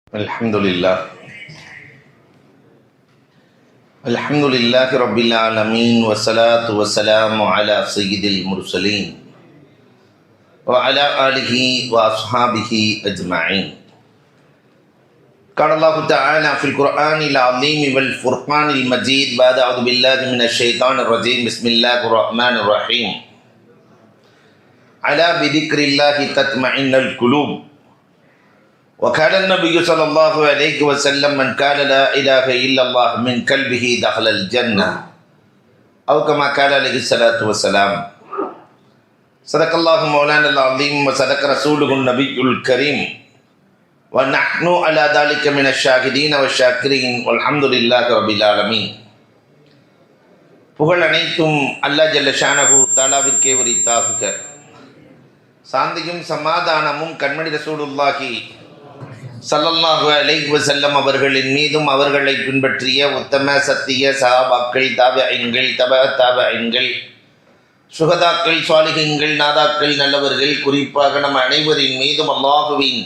Alhamdulillahi Rabbil Alameen wa salatu wa salamu ala Sayyidil Mursaleen wa ala alihi wa ashabihi ajma'in. Qala Allahu ta'ala fil Qur'anil azim wal furqanil majid ba'da a'udhu billahi minash shaitanir rajim. Bismillahir rahmanir rahim. Ala bi dzikrillahi tatma'innul qulub. وقال النبي صلى الله عليه وسلم من قال لا إله إلا الله من قلبه دخل الجنة أو كما قال عليه الصلاة والسلام. صدق الله مولانا العظيم وصدق رسوله النبي الكريم ونحن على ذلك من الشاهدين والشاكرين والحمد لله رب العالمين. புகழ் அனைத்தும் அல்லாஹ் ஜல்ல ஷானஹு தஆலாவிற்கே உரித்தாகுக. சாந்தியும் சமாதானமும் கண்மணி ரசூலுல்லாஹி ஸல்லல்லாஹு அலைஹி வஸல்லம் அவர்களின் மீதும் அவர்களை பின்பற்றிய உத்தம சத்திய சஹாபாக்கள், தாபிஈன்கள், தபஅத்தாபிஈன்கள், சுஹதாக்கள், சாலிஹீன்கள், நாதாக்கள், நல்லவர்கள், குறிப்பாக நம் அனைவரின் மீதும் அல்லாஹுவின்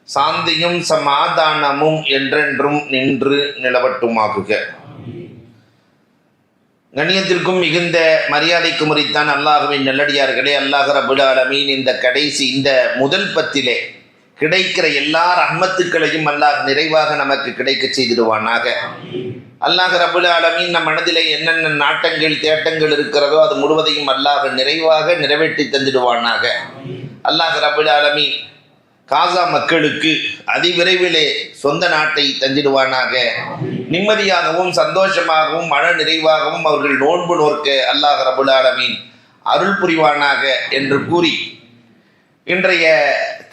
சாந்தியும் சமாதானமும் என்றென்றும் நின்று நிலவட்டுமாகுக. கண்ணியத்திற்கும் மிகுந்த மரியாதைக்கும் உரித்தான் அல்லாஹுவின் நல்லடியார்களே, அல்லாஹ் ரப்புல் ஆலமீன் இந்த கடைசி இந்த முதல் பத்திலே கிடைக்கிற எல்லா ரஹ்மத்துக்களையும் அல்லாஹ் நிறைவாக நமக்கு கிடைக்க செய்திடுவானாக. அல்லாஹ் ரப்புல் ஆலமீன் நம் மனதிலே என்னென்ன நாட்டங்கள் தேட்டங்கள் இருக்கிறதோ அது முழுவதையும் அல்லாஹ் நிறைவாக நிறைவேற்றி தந்திடுவானாக. அல்லாஹ் ரப்புல் ஆலமீன் காசா மக்களுக்கு அதிவிரைவிலே சொந்த நாட்டை தந்திடுவானாக. நிம்மதியாகவும் சந்தோஷமாகவும் மன நிறைவாகவும் அவர்கள் நோன்பு நோக்க அல்லாஹ் ரப்புல் ஆலமீன் அருள் புரிவானாக என்று கூறி, இன்றைய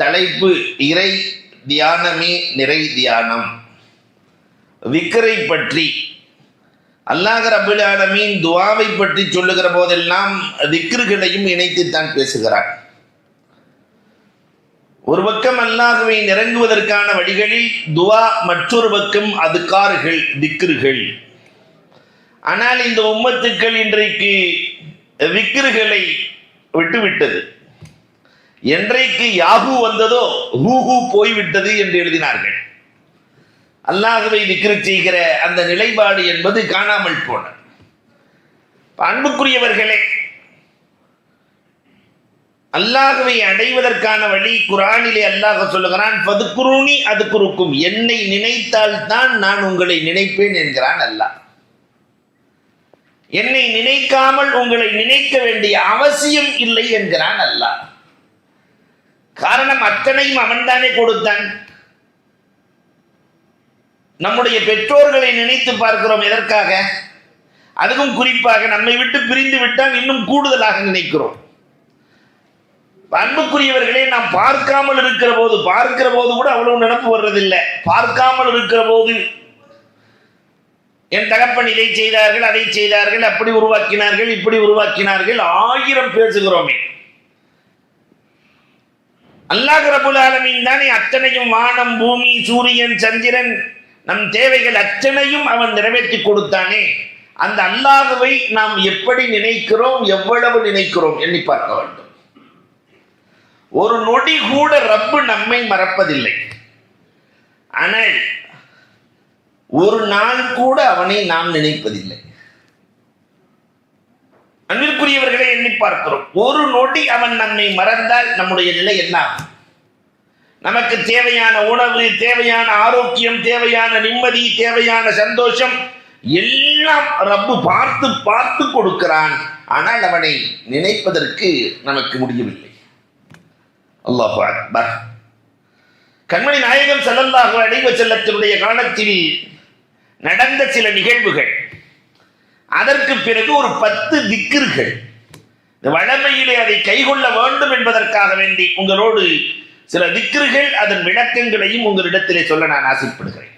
தலைப்பு இறை தியானமே நிறை தியானம். விக்ரை பற்றி அல்லாஹ் ரப்புல் ஆலமீன் துஆவை பற்றி சொல்லுகிற போதெல்லாம் திக்ருகளையும் இணைத்துத்தான் பேசுகிறார். ஒரு பக்கம் அல்லாஹ்வை நெருங்குவதற்கான வழிகளில் துஆ, மற்றொரு பக்கம் அதுகார்கள், திக்ருகள். ஆனால் இந்த உம்மத்துக்கள் இன்றைக்கு விக்ருகளை விட்டுவிட்டது. என்றைக்கு யாஹூ வந்ததோ ஹூஹூ போய்விட்டது என்று எழுதினார்கள். அல்லாஹ்வை திக்ரு செய்கிற அந்த நிலைப்பாடு என்பது காணாமல் போனது. அன்புக்குரியவர்களே, அல்லாஹ்வை அடைவதற்கான வழி குர்ஆனிலே அல்லாஹ் சொல்லுகிறான், ஃபதுக்குருனி அதுக்குருக்கும், என்னை நினைத்தால் தான் நான் உங்களை நினைப்பேன் என்கிறான் அல்லாஹ். என்னை நினைக்காமல் உங்களை நினைக்க வேண்டிய அவசியம் இல்லை என்கிறான் அல்லாஹ். காரணம், அத்தனையும் அவன்தானே கொடுத்தான். நம்முடைய பெற்றோர்களை நினைத்து பார்க்கிறோம். எதற்காக? அதுவும் குறிப்பாக நம்மை விட்டு பிரிந்து விட்டால் இன்னும் கூடுதலாக நினைக்கிறோம். அன்புக்குரியவர்களே, நாம் பார்க்காமல் இருக்கிற போது கூட அவ்வளவு நினைப்பு வர்றதில்லை. பார்க்காமல் இருக்கிற போது என் தகப்பன் இதை செய்தார்கள், அதை செய்தார்கள், அப்படி உருவாக்கினார்கள், இப்படி உருவாக்கினார்கள், 1000 பேசுகிறோமே. அல்லாஹ் ரப்புல் ஆலமீன் தானே அத்தனையும், வானம், பூமி, சூரியன், சந்திரன், நம் தேவைகள் அத்தனையும் அவன் நிறைவேற்றி கொடுத்தானே. அந்த அல்லாஹ்வை நாம் எப்படி நினைக்கிறோம், எவ்வளவு நினைக்கிறோம் எண்ணி பார்க்க வேண்டும். ஒரு நொடி கூட ரப்பு நம்மை மறப்பதில்லை. ஆனால் ஒரு நாள் கூட அவனை நாம் நினைப்பதில்லை. அன்பிற்குரியவர்களை எண்ணி பார்க்கிறோம். ஒரு நொடி அவன் நம்மை மறந்தால் நம்முடைய நிலை என்ன? நமக்கு தேவையான உணவு, தேவையான ஆரோக்கியம், தேவையான நிம்மதி, தேவையான சந்தோஷம் எல்லாம் ரப்பு பார்த்து பார்த்து கொடுக்கிறான். ஆனால் அவனை நினைப்பதற்கு நமக்கு முடியவில்லை. அல்லாஹு அக்பர். கண்மணி நாயகம் ஸல்லல்லாஹு அலைஹி வஸல்லத்தினுடைய காலத்தில் நடந்த சில நிகழ்வுகள், அதற்கு பிறகு ஒரு 10 திக்ருகள், வழமையிலே அதை கைகொள்ள வேண்டும் என்பதற்காக வேண்டி உங்களோடு சில திக்ருகள், அதன் விளக்கங்களையும் உங்களிடத்திலே சொல்ல நான் ஆசைப்படுகிறேன்.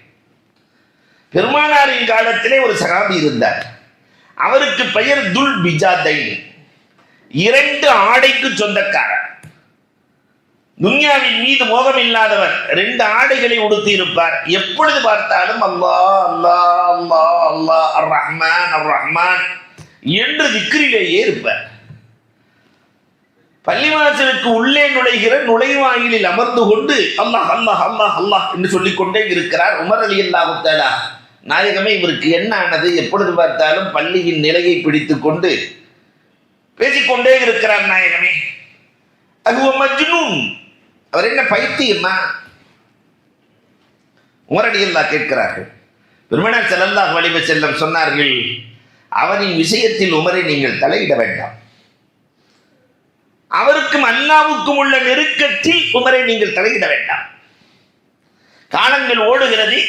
பெருமானாரின் காலத்திலே ஒரு சஹாபி இருந்தார். அவருக்கு பெயர் துல் பிஜாதைன், 2 ஆடைக்கு சொந்தக்காரர். துன்யாவின் மீது மோகம் இல்லாதவர். 2 ஆடைகளை உடுத்தி இருப்பார். எப்பொழுது பார்த்தாலும் அல்லாஹ் அல்லாஹ் அல்லாஹ் அல்லாஹ் அர் ரஹ்மான் அர் ரஹ்மான் என்று திக்ரிலேயே இருப்பார். பள்ளிவாசலுக்கு உள்ளே நுழைகிற நுழைவாயிலில் அமர்ந்து கொண்டு அல்லாஹ் அல்லாஹ் அல்லாஹ் அல்லாஹ் என்று சொல்லிக் கொண்டே இருக்கிறார் உமர் ரலியல்லாஹு தஆலா. நாயகமே, இவருக்கு என்ன ஆனது? எப்பொழுது பார்த்தாலும் பள்ளியின் நிலையை பிடித்துக் கொண்டு பேசிக்கொண்டே இருக்கிறார். நாயகமே, அது மஜ்னூன், அவர் என்ன பைத்தியமா? உமர் ரலியல்லாஹு கேட்கிறார்கள். பெருமானார் ஸல்லல்லாஹு அலைஹி வஸல்லம் சொன்னார்கள், அவனின் விஷயத்தில் உமரை நீங்கள் தலையிட வேண்டாம். அவருக்கும் அல்லாஹ்வுக்கும் உள்ள நெருக்கத்தில் உமரை நீங்கள் தலையிட வேண்டாம். காலங்கள் ஓடுகிறது.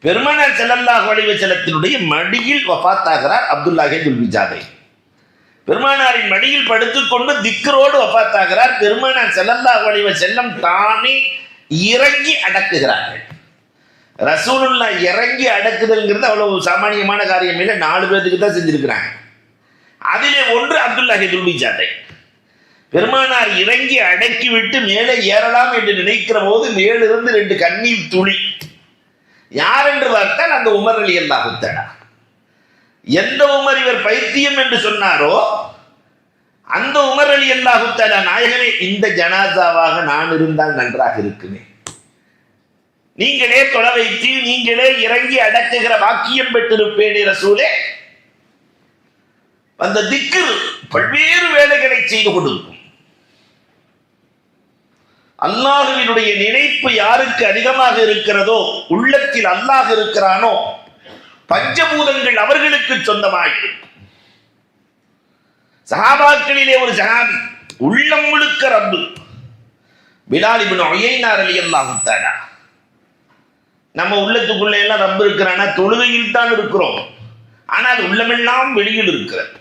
பெருமானார் ஸல்லல்லாஹு அலைஹி வஸல்லத்தினுடைய மடியில் வஃபாத்தாகிறார் அப்துல்லாஹ் துல்பிஜாதை. பெருமானாரின் மடியில் படுத்துக்கொண்டு திக்ரோடு வஃபாத்தாகிறார். பெருமானார் ஸல்லல்லாஹு அலைஹி வஸல்லம் தானே இறங்கி அடக்குகிறார்கள். ரசூலுல்லாஹ் இறங்கி அடக்குதல்ங்கிறது அவ்வளவு சாமானியமான காரியம் இல்லை. 4 பேருக்கு தான் செஞ்சிருக்கிறாங்க. அதிலே ஒன்று அப்துல்லாஹ் துல்பிஜாதை. பெருமானார் இறங்கி அடக்கிவிட்டு மேலே ஏறலாம் என்று நினைக்கிற போது மேலிருந்து 2 கண்ணீர் துளி. யார் என்று பார்த்தால் அந்த உமர் ரலியல்லாஹு தஆலா. எந்த உமர் இவர் பைத்தியம் என்று சொன்னாரோ அந்த உமர் ரலியல்லாஹு தஆலா, நாயகமே, இந்த ஜனாசாவாக நான் இருந்தால் நன்றாக இருக்குமே, நீங்களே தொலை வைத்து நீங்களே இறங்கி அடக்குகிற பாக்கியம் பெற்றிருப்பேனே ரசூலே. அந்த திக்ர் பல்வேறு வேலைகளை செய்து கொடுக்கும். அல்லாஹ்வினுடைய நினைப்பு யாருக்கு அதிகமாக இருக்கிறதோ, உள்ளத்தில் அல்லாஹ் இருக்கிறானோ, பஞ்சபூதங்கள் அவர்களுக்கு சொந்தமாயிருக்கும். சஹாபாக்களிலே ஒரு சஹாபி, உள்ளம் முழுக்க ரப்பு, பிலால் இப்னு உயைனா ரலியல்லாஹு தஆலா. நம்ம உள்ளத்துக்குள்ள எல்லாம் ரப்பு இருக்கிறானா? தொழுகையில் தான் இருக்கிறோம், ஆனால் உள்ளமெல்லாம் வெளியில் இருக்கிறது.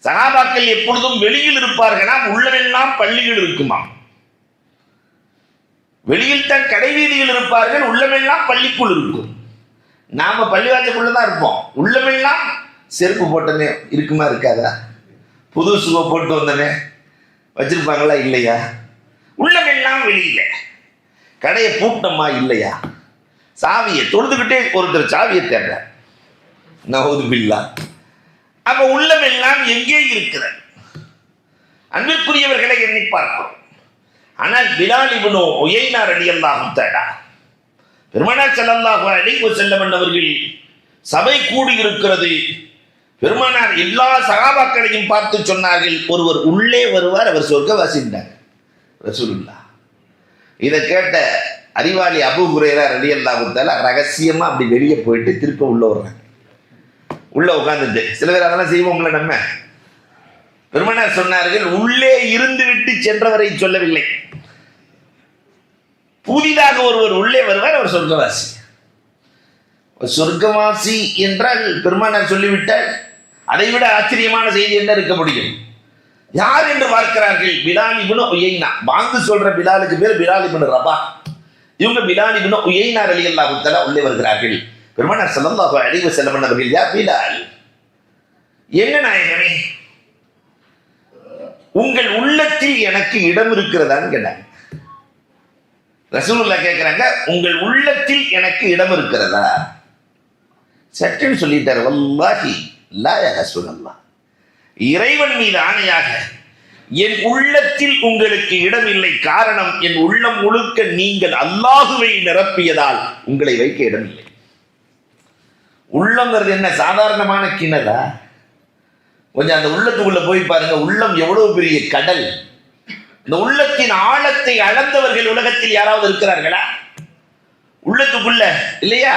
சஹாபாக்கள் எப்பொழுதும் வெளியில் இருப்பார்களாம், உள்ளமெல்லாம் பள்ளியில் இருக்குமா. வெளியில் தான் கடை வீதியில் இருப்பார்கள், உள்ளமெல்லாம் பள்ளிக்குள் இருக்கும். நாம பள்ளிவாசலுக்குள்ளதான் இருப்போம், உள்ளமெல்லாம் செருப்பு போட்டனே இருக்குமா இருக்காதா? புது சுவை போட்டு வந்தனே வச்சிருப்பாங்களா இல்லையா? உள்ளமெல்லாம் வெளியில. கடையை பூட்டமா இல்லையா? சாவியை தொழுதுகிட்டே ஒருத்தர் சாவியை தேடுற, நவுது பில்லா. அப்ப உள்ளமெல்லாம் எங்கே இருக்கிறது? அன்பிற்குரியவர்களை எண்ணி பார்க்கிறோம். ஆனால் பிலால் இப்னு உயைனா ரலியல்லாஹு தஆலா, பெருமானார் ஸல்லல்லாஹு அலைஹி வஸல்லம் அவர்கள் சபை கூடி இருக்கிறது. பெருமானார் எல்லா சஹாபாக்களையும் பார்த்து சொன்னார்கள், ஒருவர் உள்ளே வருவார், அவர் சொர்க்கவாசின்றாங்க ரசூலுல்லாஹ். இதை கேட்ட அறிவாளி அபூ ஹுரைரா ரலியல்லாஹு தஆலா ரகசியமா அப்படி வெளியே போயிட்டு திருப்ப உள்ள வர்றாங்க. உள்ள உட்கார்ந்துட்டு, சில பேர் அதெல்லாம் செய்வோம்ல நம்ம. பெருமானார் சொன்னார்கள், உள்ளே இருந்து விட்டு சென்றவரை சொல்லவில்லை, புதிதாக ஒருவர் உள்ளே வருவார், அவர் சொர்க்கவாசி. சொர்க்கவாசி என்றால் பெருமானார் சொல்லிவிட்டால் அதைவிட ஆச்சரியமான செய்தி என்ன இருக்க முடியும்? யார் என்று பார்க்கிறார்கள், பிலால் இப்னு உயைனா. வாங்கு சொல்ற பிலாலுக்கு பேர் பிலால் இப்னு ரபா. இவங்க பிலால் இப்னு உயைனா ரலியல்லாஹு தஆலா உள்ளே வருகிறார்கள். பெருமானார் ஸல்லல்லாஹு அலைஹி வஸல்லம் அவர்கள், யா பிலால், என்ன நாயகமே, உங்கள் உள்ளத்தில் எனக்கு இடம் இருக்கிறதான்னு கேட்டாங்க. ரசூலுல்லாஹ் கேட்கிறாங்க, உங்கள் உள்ளத்தில் எனக்கு இடம் இருக்கிறதா? சட்டுன்னு சொல்லிட்டார், வல்லாஹி லா யா ரசூலல்லாஹ், இறைவன் மீது ஆணையாக என் உள்ளத்தில் உங்களுக்கு இடம் இல்லை. காரணம், என் உள்ளம் முழுக்க நீங்கள் அல்லாஹுவை நிரப்பியதால் உங்களை வைக்க இடம் இல்லை. உள்ளங்கிறது என்ன சாதாரணமான கிணறா? கொஞ்சம் அந்த உள்ளத்துக்குள்ள போய் பாருங்க, உள்ளம் எவ்வளவு பெரிய கடல். இந்த உள்ளத்தின் ஆழத்தை அளந்தவர்கள் உலகத்தில் யாராவது இருக்கிறார்களா? உள்ளத்துக்குள்ள இல்லையா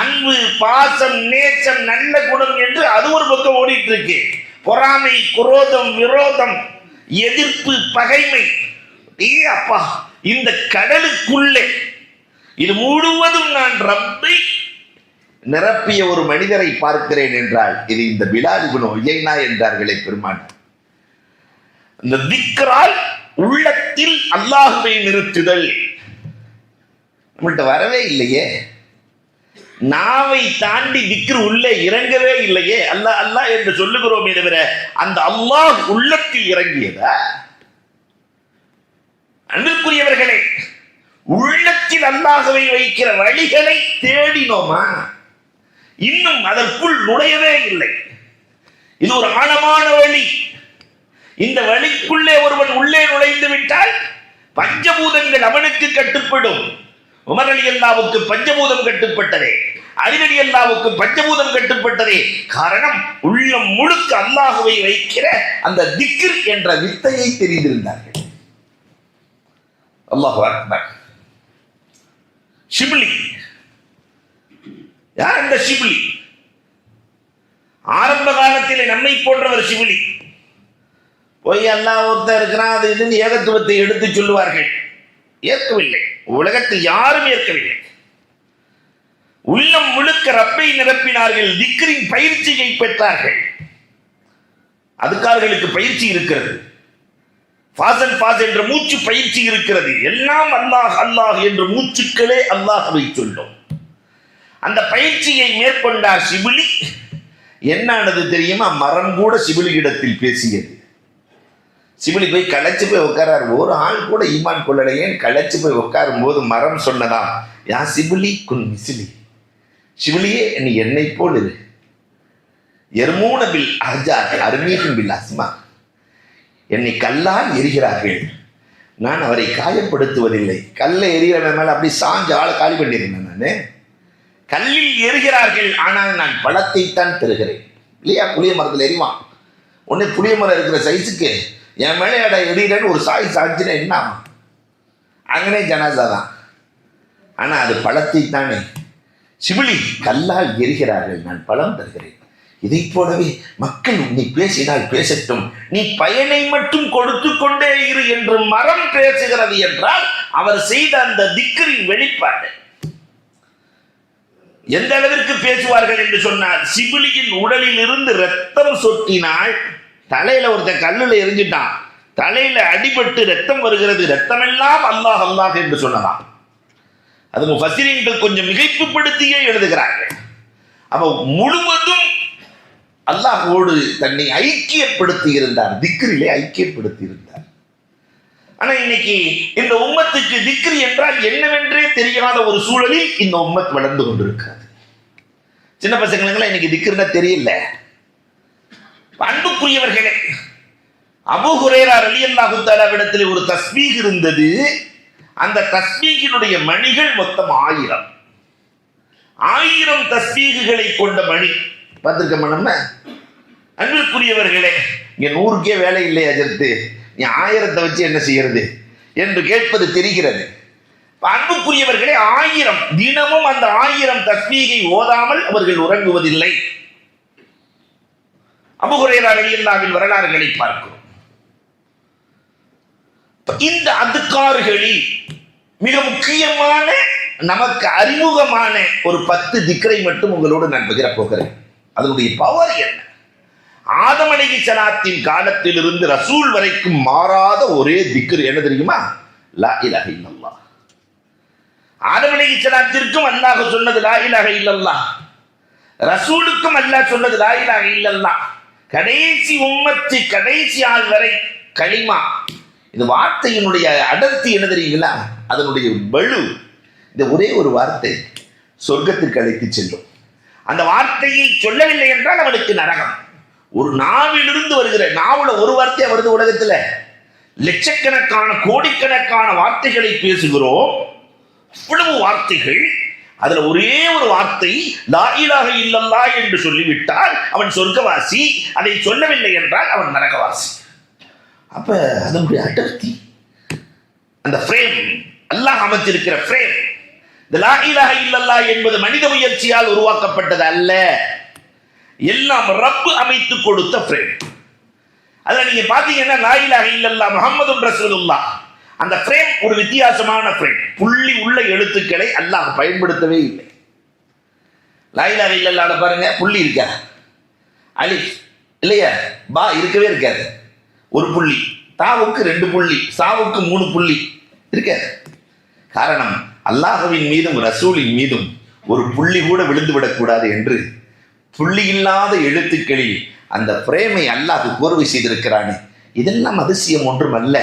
அன்பு, பாசம், நேசம், நல்ல குணம் என்று அது ஒரு பக்கம் ஓடிட்டு இருக்கு. பொறாமை, குரோதம், விரோதம், எதிர்ப்பு, பகைமை. அப்பா, இந்த கடலுக்குள்ளே இது முழுவதும் நான் ரப்பை நிரப்பிய ஒரு மனிதரை பார்க்கிறேன் என்றால் இது இந்த பிலால் இப்னு உயைனா என்றார்களே பெருமானார். இந்த திக்ரால் உள்ளத்தில் அல்லாஹுவை நிறுத்துதல் நம்மள்கிட்ட வரவே இல்லையே. நாவை தாண்டி திக்ர் உள்ளே இறங்கவே இல்லையே. அல்லாஹ் அல்லாஹ் என்று சொல்லுகிறோமே தவிர அந்த அல்லாஹ் உள்ளத்தில் இறங்கியதா? அன்பிற்குரியவர்களே, உள்ளத்தில் அல்லாஹுவை வைக்கிற வழிகளை தேடினோமா? இன்னும் அதற்குள் நுழையவே இல்லை. இது ஒரு ஆழமான வழி. இந்த வழிக்குள்ளே ஒருவன் உள்ளே நுழைந்து விட்டால் பஞ்சபூதங்கள் அவனுக்கு கட்டுப்படும். உமர் ரலியல்லாஹுவுக்கு பஞ்சபூதம் கட்டுப்பட்டதே, அலி ரலியல்லாஹுவுக்கு பஞ்சபூதம் கட்டுப்பட்டதே. காரணம், உள்ளம் முழுக்க அல்லாஹுவை வைக்கிற அந்த திக்ர் என்ற வித்தையை தெரிந்திருந்தார்கள். அல்லாஹு அக்பர். ஷிப்லி யார்? இந்த ஷிப்லி ஆரம்ப காலத்தில் நம்மை போன்றவர். ஷிப்லி போய் அல்லாஹ் ஒருத்தர் இருக்கிறான் அது இதுன்னு ஏகத்துவத்தை எடுத்து சொல்லுவார்கள். ஏற்கவில்லை, உலகத்தில் யாரும் ஏற்கவில்லை. உள்ளம் முழுக்க ரப்பை நிரப்பினார்கள், திக்ரின் பயிற்சியை பெற்றார்கள். அதுக்காரர்களுக்கு பயிற்சி இருக்கிறது, ஃபாசன் ஃபாஸ் என்ற மூச்சு பயிற்சி இருக்கிறது. எல்லாம் அல்லாஹ் அல்லாஹ் என்ற மூச்சுக்களே அல்லாஹ்வை சொல்லும். அந்த பயிற்சியை மேற்கொண்டார் ஷிப்லி. என்னானது தெரியுமா? மரம் கூட ஷிப்லி இடத்தில் பேசியது. ஷிப்லி போய் களைச்சு போய் உட்காரார். ஒரு ஆள் கூட ஈமான் கொள்ளலையே. களைச்சு போய் உட்காரும் போது மரம் சொன்னதா, யா ஷிப்லி குன் மிஸ்லி, ஷிப்லியே நீ என்னை போல் இரு. எர்மூன பில் அஹ்ஜார் அர்மீஹிம் பில் அஸ்மா, என்னை கல்லால் எரிகிறார்கள், நான் அவரை காயப்படுத்துவதில்லை. கல்லை எரிகிற மேல அப்படி சாஞ்ச ஆளை காலி பண்ணியிருந்தேன். நான் கல்லில் எரிகிறார்கள், ஆனால் நான் பழத்தை தான் தருகிறேன். இல்லையா? புளிய மரத்தில் எரிவான். உடனே புளிய மரம் இருக்கிற சைஸுக்கு என் மேலே எரிகிறேன்னு ஒரு சாய் சாய்ச்சினா என்ன ஆகும்? அங்கனே ஜனாசா தான். ஆனால் அது பழத்தை தானே. ஷிப்லி கல்லால் எரிகிறார்கள், நான் பழம் தருகிறேன். இதை போலவே மக்கள் நீ பேசினால் பேசட்டும், நீ பயனை மட்டும் கொடுத்து கொண்டே இரு என்று மரம் பேசுகிறது என்றால் அவர் செய்த அந்த திக்ரின் வெளிப்பாடு. எந்த அளவிற்கு பேசுவார்கள் என்று சொன்னால், ஷிப்லியின் உடலில் இருந்து ரத்தம் சொட்டினால், தலையில ஒருத்தன் கல்லுல எரிஞ்சிட்டான், தலையில அடிபட்டு ரத்தம் வருகிறது, ரத்தமெல்லாம் அல்லாஹ் அல்லாஹ் என்று சொன்னதான். அது முஃபஸ்ஸிரீன்கள் கொஞ்சம் மிகைப்புப்படுத்தியே எழுதுகிறார்கள். அப்ப முழுவதும் அல்லாஹ்வோடு தன்னை ஐக்கியப்படுத்தி இருந்தார், திக்ரிலே ஐக்கியப்படுத்தி இருந்தார். ஆனா இன்னைக்கு இந்த உம்மத்துக்கு திக்ர் என்றால் என்னவென்றே தெரியாத ஒரு சூழலில் இந்த உம்மத் வளர்ந்து கொண்டிருக்கிறது. சின்ன பசங்களுக்கெல்லாம் இன்னைக்கு திக்ர்னா தெரியல. அன்புக்குரியவர்களே, அபூ ஹுரைரா ரலியல்லாஹு தஆலாவிடத்தில் ஒரு தஸ்பீஹ் இருந்தது. அந்த தஸ்பீஹினுடைய மணிகள் மொத்தம் 1000 தஸ்பீஹுகளை கொண்ட மணி. பார்த்திருக்கோமா நம்ம? அன்பிற்குரியவர்களே, இங்க 100க்கே வேலை இல்லை அஜர்த்து, நீ 1000 வச்சு என்ன செய்யறது என்று கேட்பது தெரிகிறது. அன்புக்குரியவர்களே, 1000 தினமும் அந்த 1000 தஸ்பீகை ஓதாமல் அவர்கள் உறங்குவதில்லை. அபூ ஹுரைரா ரலியல்லாஹுவின் வரலாறுகளை பார்க்கிறோம். இந்த அதுக்கார்களில் மிக முக்கியமான நமக்கு அறிமுகமான ஒரு 10 திக்ரை மட்டும் உங்களோடு நான் பகிர போகிறேன். அதனுடைய பவர் என்ன? ஆதம் அலைஹிஸ்ஸலாத்தின் காலத்திலிருந்து ரசூல் வரைக்கும் மாறாத ஒரே திக்ர் என்ன தெரியுமா? லா இலாஹ இல்லல்லாஹ். ஆதம் அலைஹிஸ்ஸலாத்திற்கும் அல்லாஹ் சொன்னது லா இலாஹ இல்லல்லாஹ், ரசூலுக்கும் அல்லாஹ் சொன்னது லா இலாஹ இல்லல்லாஹ். கடைசி உம்மத்து கடைசி ஆள் வரை கலிமா. இந்த வார்த்தையினுடைய அடர்த்தி என்ன தெரியுங்களா? அதனுடைய வலு. இந்த ஒரே ஒரு வார்த்தை சொர்க்கத்திற்கு அழைத்து செல்லும். அந்த வார்த்தையை சொல்லவில்லை என்றால் அவனுக்கு நரகம். ஒரு நாவிலிருந்து வருகிற, நாவுல ஒரு வார்த்தையா வருது உலகத்துல, லட்சக்கணக்கான கோடிக்கணக்கான வார்த்தைகளை பேசுகிறோம். இவ்வளவு வார்த்தைகள், அதுல ஒரே ஒரு வார்த்தை லா இலாஹ இல்லல்லாஹ் என்று சொல்லிவிட்டால் அவன் சொர்க்கவாசி, அதை சொல்லவில்லை என்றால் அவன் நரகவாசி. அப்ப அதனுடைய அடர்த்தி, அந்த ஃப்ரேம், அல்லாஹ் அமைச்சிருக்கிற ஃப்ரேம். இந்த லா இலாஹ இல்லல்லாஹ் என்பது மனித முயற்சியால் உருவாக்கப்பட்டது அல்ல, எல்லாம் ரப்பு அமைத்து கொடுத்த ஃப்ரேம். அதுல நீங்க பாத்தீங்கன்னா லா இலாஹ இல்லல்லாஹ் முஹம்மதுர் ரசூலுல்லாஹ், அந்த ஃப்ரேம் ஒரு வித்தியாசமான ஃப்ரேம். புள்ளி உள்ள எழுத்துக்களை அல்லாஹ் பயன்படுத்தவே இல்லை. லா இலாஹ இல்லல்லாஹ் பாருங்க, புள்ளி இருக்கா? அலிஃப் இல்லையா? பா இருக்கவே இருக்காது. ஒரு புள்ளி. தாவுக்கு 2 புள்ளி, சாவுக்கு 3 புள்ளி இருக்காது. காரணம், அல்லாஹ்வின் மீதும் ரசூலின் மீதும் ஒரு புள்ளி கூட விழுந்து விடக்கூடாது என்று புள்ளி இல்லாத எழுத்துக்களில் அந்த பிரேமை அல்லாஹ் கோர்வை செய்திருக்கிறானே, இதெல்லாம் அதிசயம் ஒன்றும் அல்ல.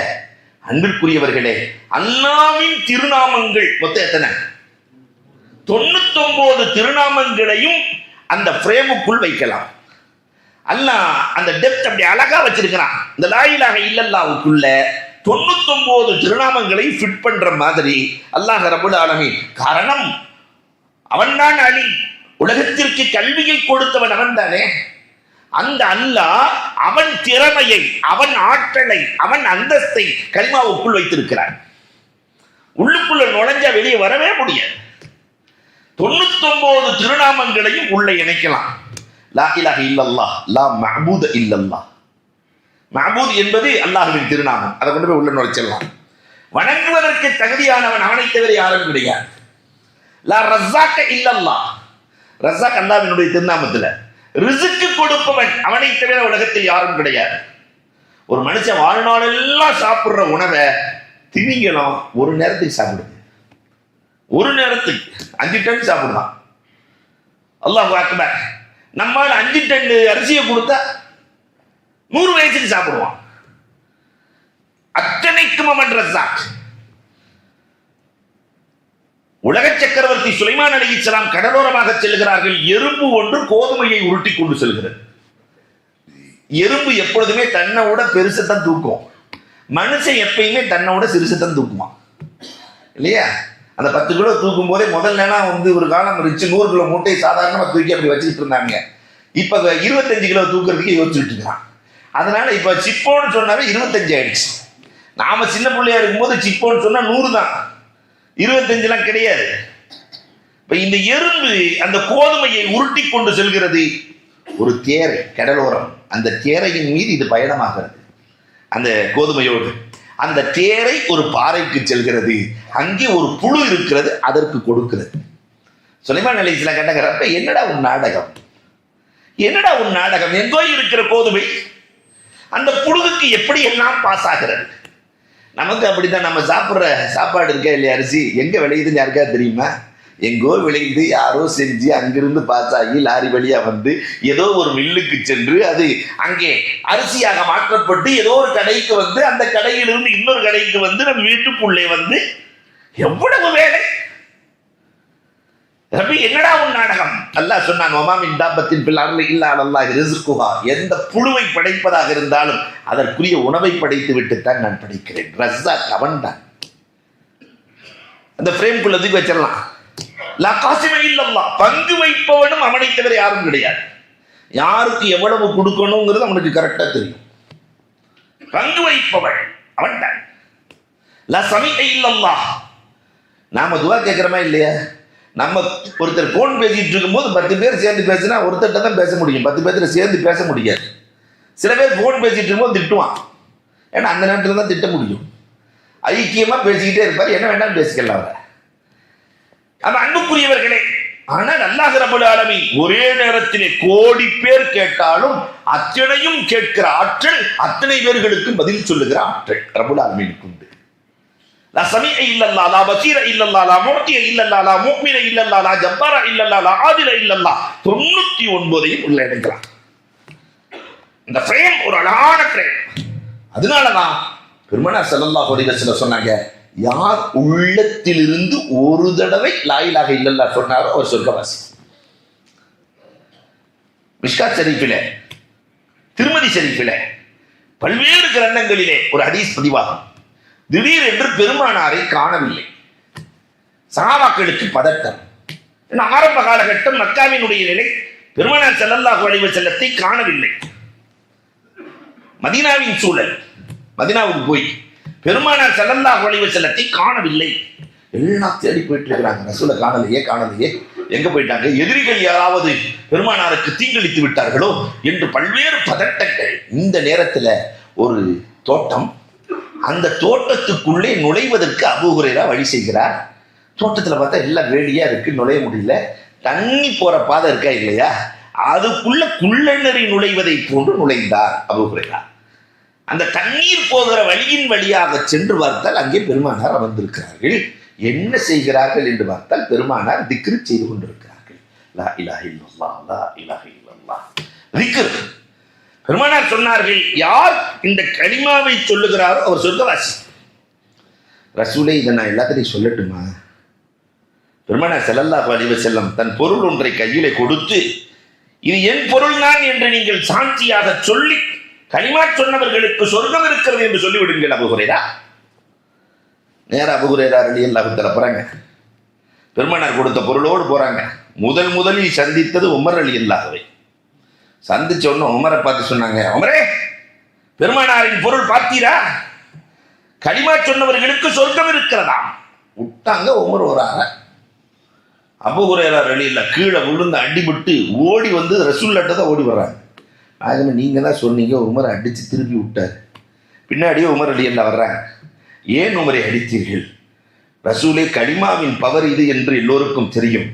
அன்பிற்குரியவர்களே, அல்லாஹ்வின் திருநாமங்கள் மொத்தம் எத்தனை? 99 திருநாமங்களையும் அந்த பிரேமுக்குள் வைக்கலாம். அல்லாஹ் அந்த டெப்த் அப்படி அழகா வச்சிருக்கிறான். இந்த லா இலாஹ இல்லல்லாஹ்வுக்குள்ள 99 திருநாமங்களை ஃபிட் பண்ற மாதிரி அல்லாஹ் ரப்பல் ஆலமீன். காரணம் அவன்தான் அலி, உலகத்திற்கு கல்வியை கொடுத்தவன் அவன் தானே. அந்த அல்லாஹ் அவன் திறமையை, அவன் ஆற்றலை, அவன் அந்தஸ்தை கலிமாவுக்குள் வைத்திருக்கிறான். உள்ளுக்குள்ள நுழைஞ்சா வெளியே வரவே முடியாது. 99 திருநாமங்களையும் உள்ள இணைக்கலாம். லா இலாஹ இல்லல்லாஹ், லா மஅபூத இல்லல்லாஹ். மஅபூத் என்பது அல்லாஹ்வின் திருநாமம். அதை கொண்டு போய் உள்ள நுழைச்சிடலாம். வணங்குவதற்கு தகுதியானவன் அவனை தவிர யாரும் கிடையாது. லா ரஸாக்க இல்லல்லாஹ், ரஸாக் அல்லாஹ்வினுடைய திருநாமத்தில். ரிஸ்க் கொடுப்பவன் அவனை தவிர உலகத்தில் யாரும் கிடையாது. ஒரு மனுஷன் வாழ்நாளெல்லாம் சாப்பிடுற உணவை திமிங்கலம் ஒரு நேரத்துக்கு சாப்பிடுது. ஒரு நேரத்துக்கு 5 டன் சாப்பிடலாம். அல்லாஹ் அக்பர். நம்மால் 5 டன் அரிசியை கொடுத்தா 100 வயசுக்கு சாப்பிடுவான். அத்தனைக்கும் அவன் ரஸாக். உலக சக்கரவர்த்தி சுலைமான் அலைஹிஸ்ஸலாம் கடலோரமாக செல்கிறார்கள். எறும்பு ஒன்று கோதுமையை உருட்டி கொண்டு செல்கிறது. எறும்பு எப்பொழுதுமே தன்னை விட பெருசத்தான் தூக்கும். மனுஷன் எப்பயுமே தன்னை விட சிறுசத்தான் தூக்குமா இல்லையா? அந்த 10 கிலோ தூக்கும் போதே முதல்ல ஒரு காலம் இருந்துச்சு, 100 கிலோ மூட்டையை சாதாரணமாக தூக்கி அப்படி வச்சுக்கிட்டு இருந்தாங்க. இப்போ 25 கிலோ தூக்குறதுக்கு யோசிச்சுட்டு இருக்கான். அதனால இப்போ சிப்போன்னு சொன்னாவே 25 ஆயிடுச்சு. நாம சின்ன பிள்ளையா இருக்கும்போது சிப்போன்னு சொன்னா 100 தான், 25 கிடையாது. இப்ப இந்த எறும்பு அந்த கோதுமையை உருட்டி கொண்டு செல்கிறது. ஒரு தேரை கடலோரம், அந்த தேரையின் மீது இது பயணமாகிறது. அந்த கோதுமையோடு அந்த தேரை ஒரு பாறைக்கு செல்கிறது. அங்கே ஒரு புழு இருக்கிறது, அதற்கு கொடுக்கிறது. சுலைமான் அலைஹிஸ்ஸலாம் கேட்டாங்க, என்னடா உன் நாடகம், என்னடா உன் நாடகம்? எங்கோ இருக்கிற கோதுமை அந்த புழுவுக்கு எப்படி எல்லாம் பாஸ் ஆகிறது? நமக்கு அப்படித்தான். நம்ம சாப்பிட்ற சாப்பாடு இருக்கா இல்லையா, அரிசி எங்க விளையுதுன்னு யாருக்கா தெரியுமா? எங்கோ விளைந்து யாரோ செஞ்சு அங்கிருந்து பாஸ் ஆகி லாரி வழியா வந்து ஏதோ ஒரு மில்லுக்கு சென்று அது அங்கே அரிசியாக மாற்றப்பட்டு ஏதோ ஒரு கடைக்கு வந்து அந்த கடையிலிருந்து இன்னொரு கடைக்கு வந்து நம்ம வீட்டுக்குள்ளே வந்து எவ்வளவு வேலை. ரப்பி என்னடா உன் நாடகம்? அல்லாஹ் சொன்னான், வமா மின் தாபத்தின் ஃபில் அர்லி இல்லா அலல்லாஹி ரிஸ்குஹா. எந்த புழுவை படைப்பதாக இருந்தாலும் அதற்குரிய உணவை படைத்து விட்டுத்தான் நான் படைக்கிறேன். ரஸாக் அவன்தான். அந்த ஃப்ரேம்குள்ள தூக்கி வச்சிடலாம். லா காசிம இல்லல்லாஹ், பங்கு வைப்பவனும் அவனை தவிர யாரும் கிடையாது. யாருக்கு எவ்வளவு கொடுக்கணுங்கிறது அவனுக்கு கரெக்டா தெரியும். பங்கு வைப்பவன் அவன் தான். லா சமீஅ இல்லல்லாஹ். நாம துவா கேட்கிறோமா இல்லையா? நம்ம ஒருத்தர் போன் பேசிட்டு இருக்கும்போது 10 பேர் சேர்ந்து பேசினா ஒருத்தர்கிட்ட தான் பேச முடியும், 10 பேர்த்துல சேர்ந்து பேச முடியாது. சில பேர் போன் பேசிட்டு இருக்கும்போது திட்டுவான், ஏன்னா அந்த நேரத்தில் தான் திட்ட முடியும். ஐக்கியமா பேசிக்கிட்டே இருப்பார், என்ன வேண்டாம் பேசிக்கலாம் அவரை. அப்ப அன்புக்குரியவர்களே, ஆனால் அல்லாஹ் ரப்பல் ஆலமீன் ஒரே நேரத்திலே கோடி பேர் கேட்டாலும் அத்தனையும் கேட்கிற ஆற்றல், அத்தனை பேர்களுக்கு பதில் சொல்லுகிற ஆற்றல் ரப்பல் ஆலமீனுக்கு உண்டு. லா சமீஅ இல்லல்லாஹ், லா பஸீர இல்லல்லாஹ், லா முஅ்திய இல்லல்லாஹ், லா முஃமின இல்லல்லாஹ், லா ஜப்பார இல்லல்லாஹ், லா ஆதில இல்லல்லாஹ். 99 உள்ள எடுக்கலாம். இந்த ஃப்ரேம் ஒரு அழகான ஃப்ரேம். அதனாலதான் பெருமானார் ஸல்லல்லாஹு அலைஹி வஸல்லம் சொன்னாங்க, யார் உள்ளத்திலிருந்து ஒரு தடவை லா இலாஹ இல்லல்லாஹ் சொன்னாரோ அவர் சொர்க்கவாசி. மிஷ்காத் ஷரீஃபிலே, திருமதி ஷரீஃபிலே, பல்வேறு கிரந்தங்களிலே ஒரு ஹதீஸ் பதிவாகும். திடீரென்று பெருமானாரை காணவில்லை. சஹாபாக்களுக்கு பதட்டம். ஆரம்ப காலகட்டம் மக்காவினுடைய நிலை, பெருமானார் ஸல்லல்லாஹு அலைஹி வஸல்லத்தை காணவில்லை. மதீனாவின் சூழல், மதீனாவுக்கு போய் பெருமானார் ஸல்லல்லாஹு அலைஹி வஸல்லத்தை காணவில்லை. எல்லாம் தேடி போயிட்டு இருக்கிறாங்க, ரசூலை காணலையே, எங்க போயிட்டாங்க? எதிரிகள் யாராவது பெருமானாருக்கு தீங்கிழித்து விட்டார்களோ என்று பல்வேறு பதட்டங்கள். இந்த நேரத்தில் ஒரு தோட்டம், அந்த தோட்டத்துக்குள்ளே நுழைவதற்கு அபூ ஹுரைரா வழி செய்கிறார். தோட்டத்தில் பார்த்தா எல்லாம் வேலியா இருக்கு, நுழைய முடியல. தண்ணி போற பாதை இருக்கா இல்லையா, அதுக்குள்ள குள்ளநெறி நுழைவதை போன்று நுழைந்தார் அபூ ஹுரைரா. அந்த தண்ணீர் போகிற வழியின் வழியாக சென்று பார்த்தால் அங்கே பெருமானார் அமர்ந்திருக்கிறார்கள். என்ன செய்கிறார்கள் என்று பார்த்தால் பெருமானார் திக்ரு செய்து கொண்டிருக்கிறார்கள். லா இலாஹ இல்லல்லாஹ், லா இலாஹ இல்லல்லாஹ், திக்ர். பெருமானார் சொன்னார்கள், யார் இந்த கலிமாவை சொல்லுகிறாரோ அவர் சொர்க்கவாசி. ரசூலே, இதை நான் எல்லாத்தையும் சொல்லட்டுமா? பெருமானார் ஸல்லல்லாஹு அலைஹி வஸல்லம் தன் பொருள் ஒன்றை கையிலே கொடுத்து, இது என் பொருள் தான் என்று நீங்கள் சாட்சியாக சொல்லி கலிமா சொன்னவர்களுக்கு சொர்க்கம் இருக்கிறது என்று சொல்லிவிடுங்கள். அபூ ஹுரைரா நேர அபூ ஹுரைரா ரலியல்லாஹு தஆலா போறாங்க. பெருமானார் கொடுத்த பொருளோடு போறாங்க. முதலில் சந்தித்தது உமர் ரலியல்லாஹுவை. சந்திச்ச உடனே உமரை பார்த்து சொன்னாங்க, உமரே, பெருமானாரின் பொருள் பார்த்தீரா? கலிமா சொன்னவர்களுக்கு சொர்க்கம் இருக்கிறதா? விட்டாங்க. உமர் வராங்க. அபூ ஹுரைரா ரலியல்லாஹு கீழே விழுந்து அடிபட்டு ஓடி வந்து ரசூலுல்லாஹ் தான் ஓடி வர்றாங்க. நாயகமே, நீங்க தான் சொன்னீங்க உமரை அடிச்சு திருப்பி விட்டார். பின்னாடியே உமர் ரலியல்லாஹு வர்றாங்க. ஏன் உமரை அடித்தீர்கள்? ரசூலே, கலிமாவின் பவர் இது என்று எல்லோருக்கும் தெரியும்.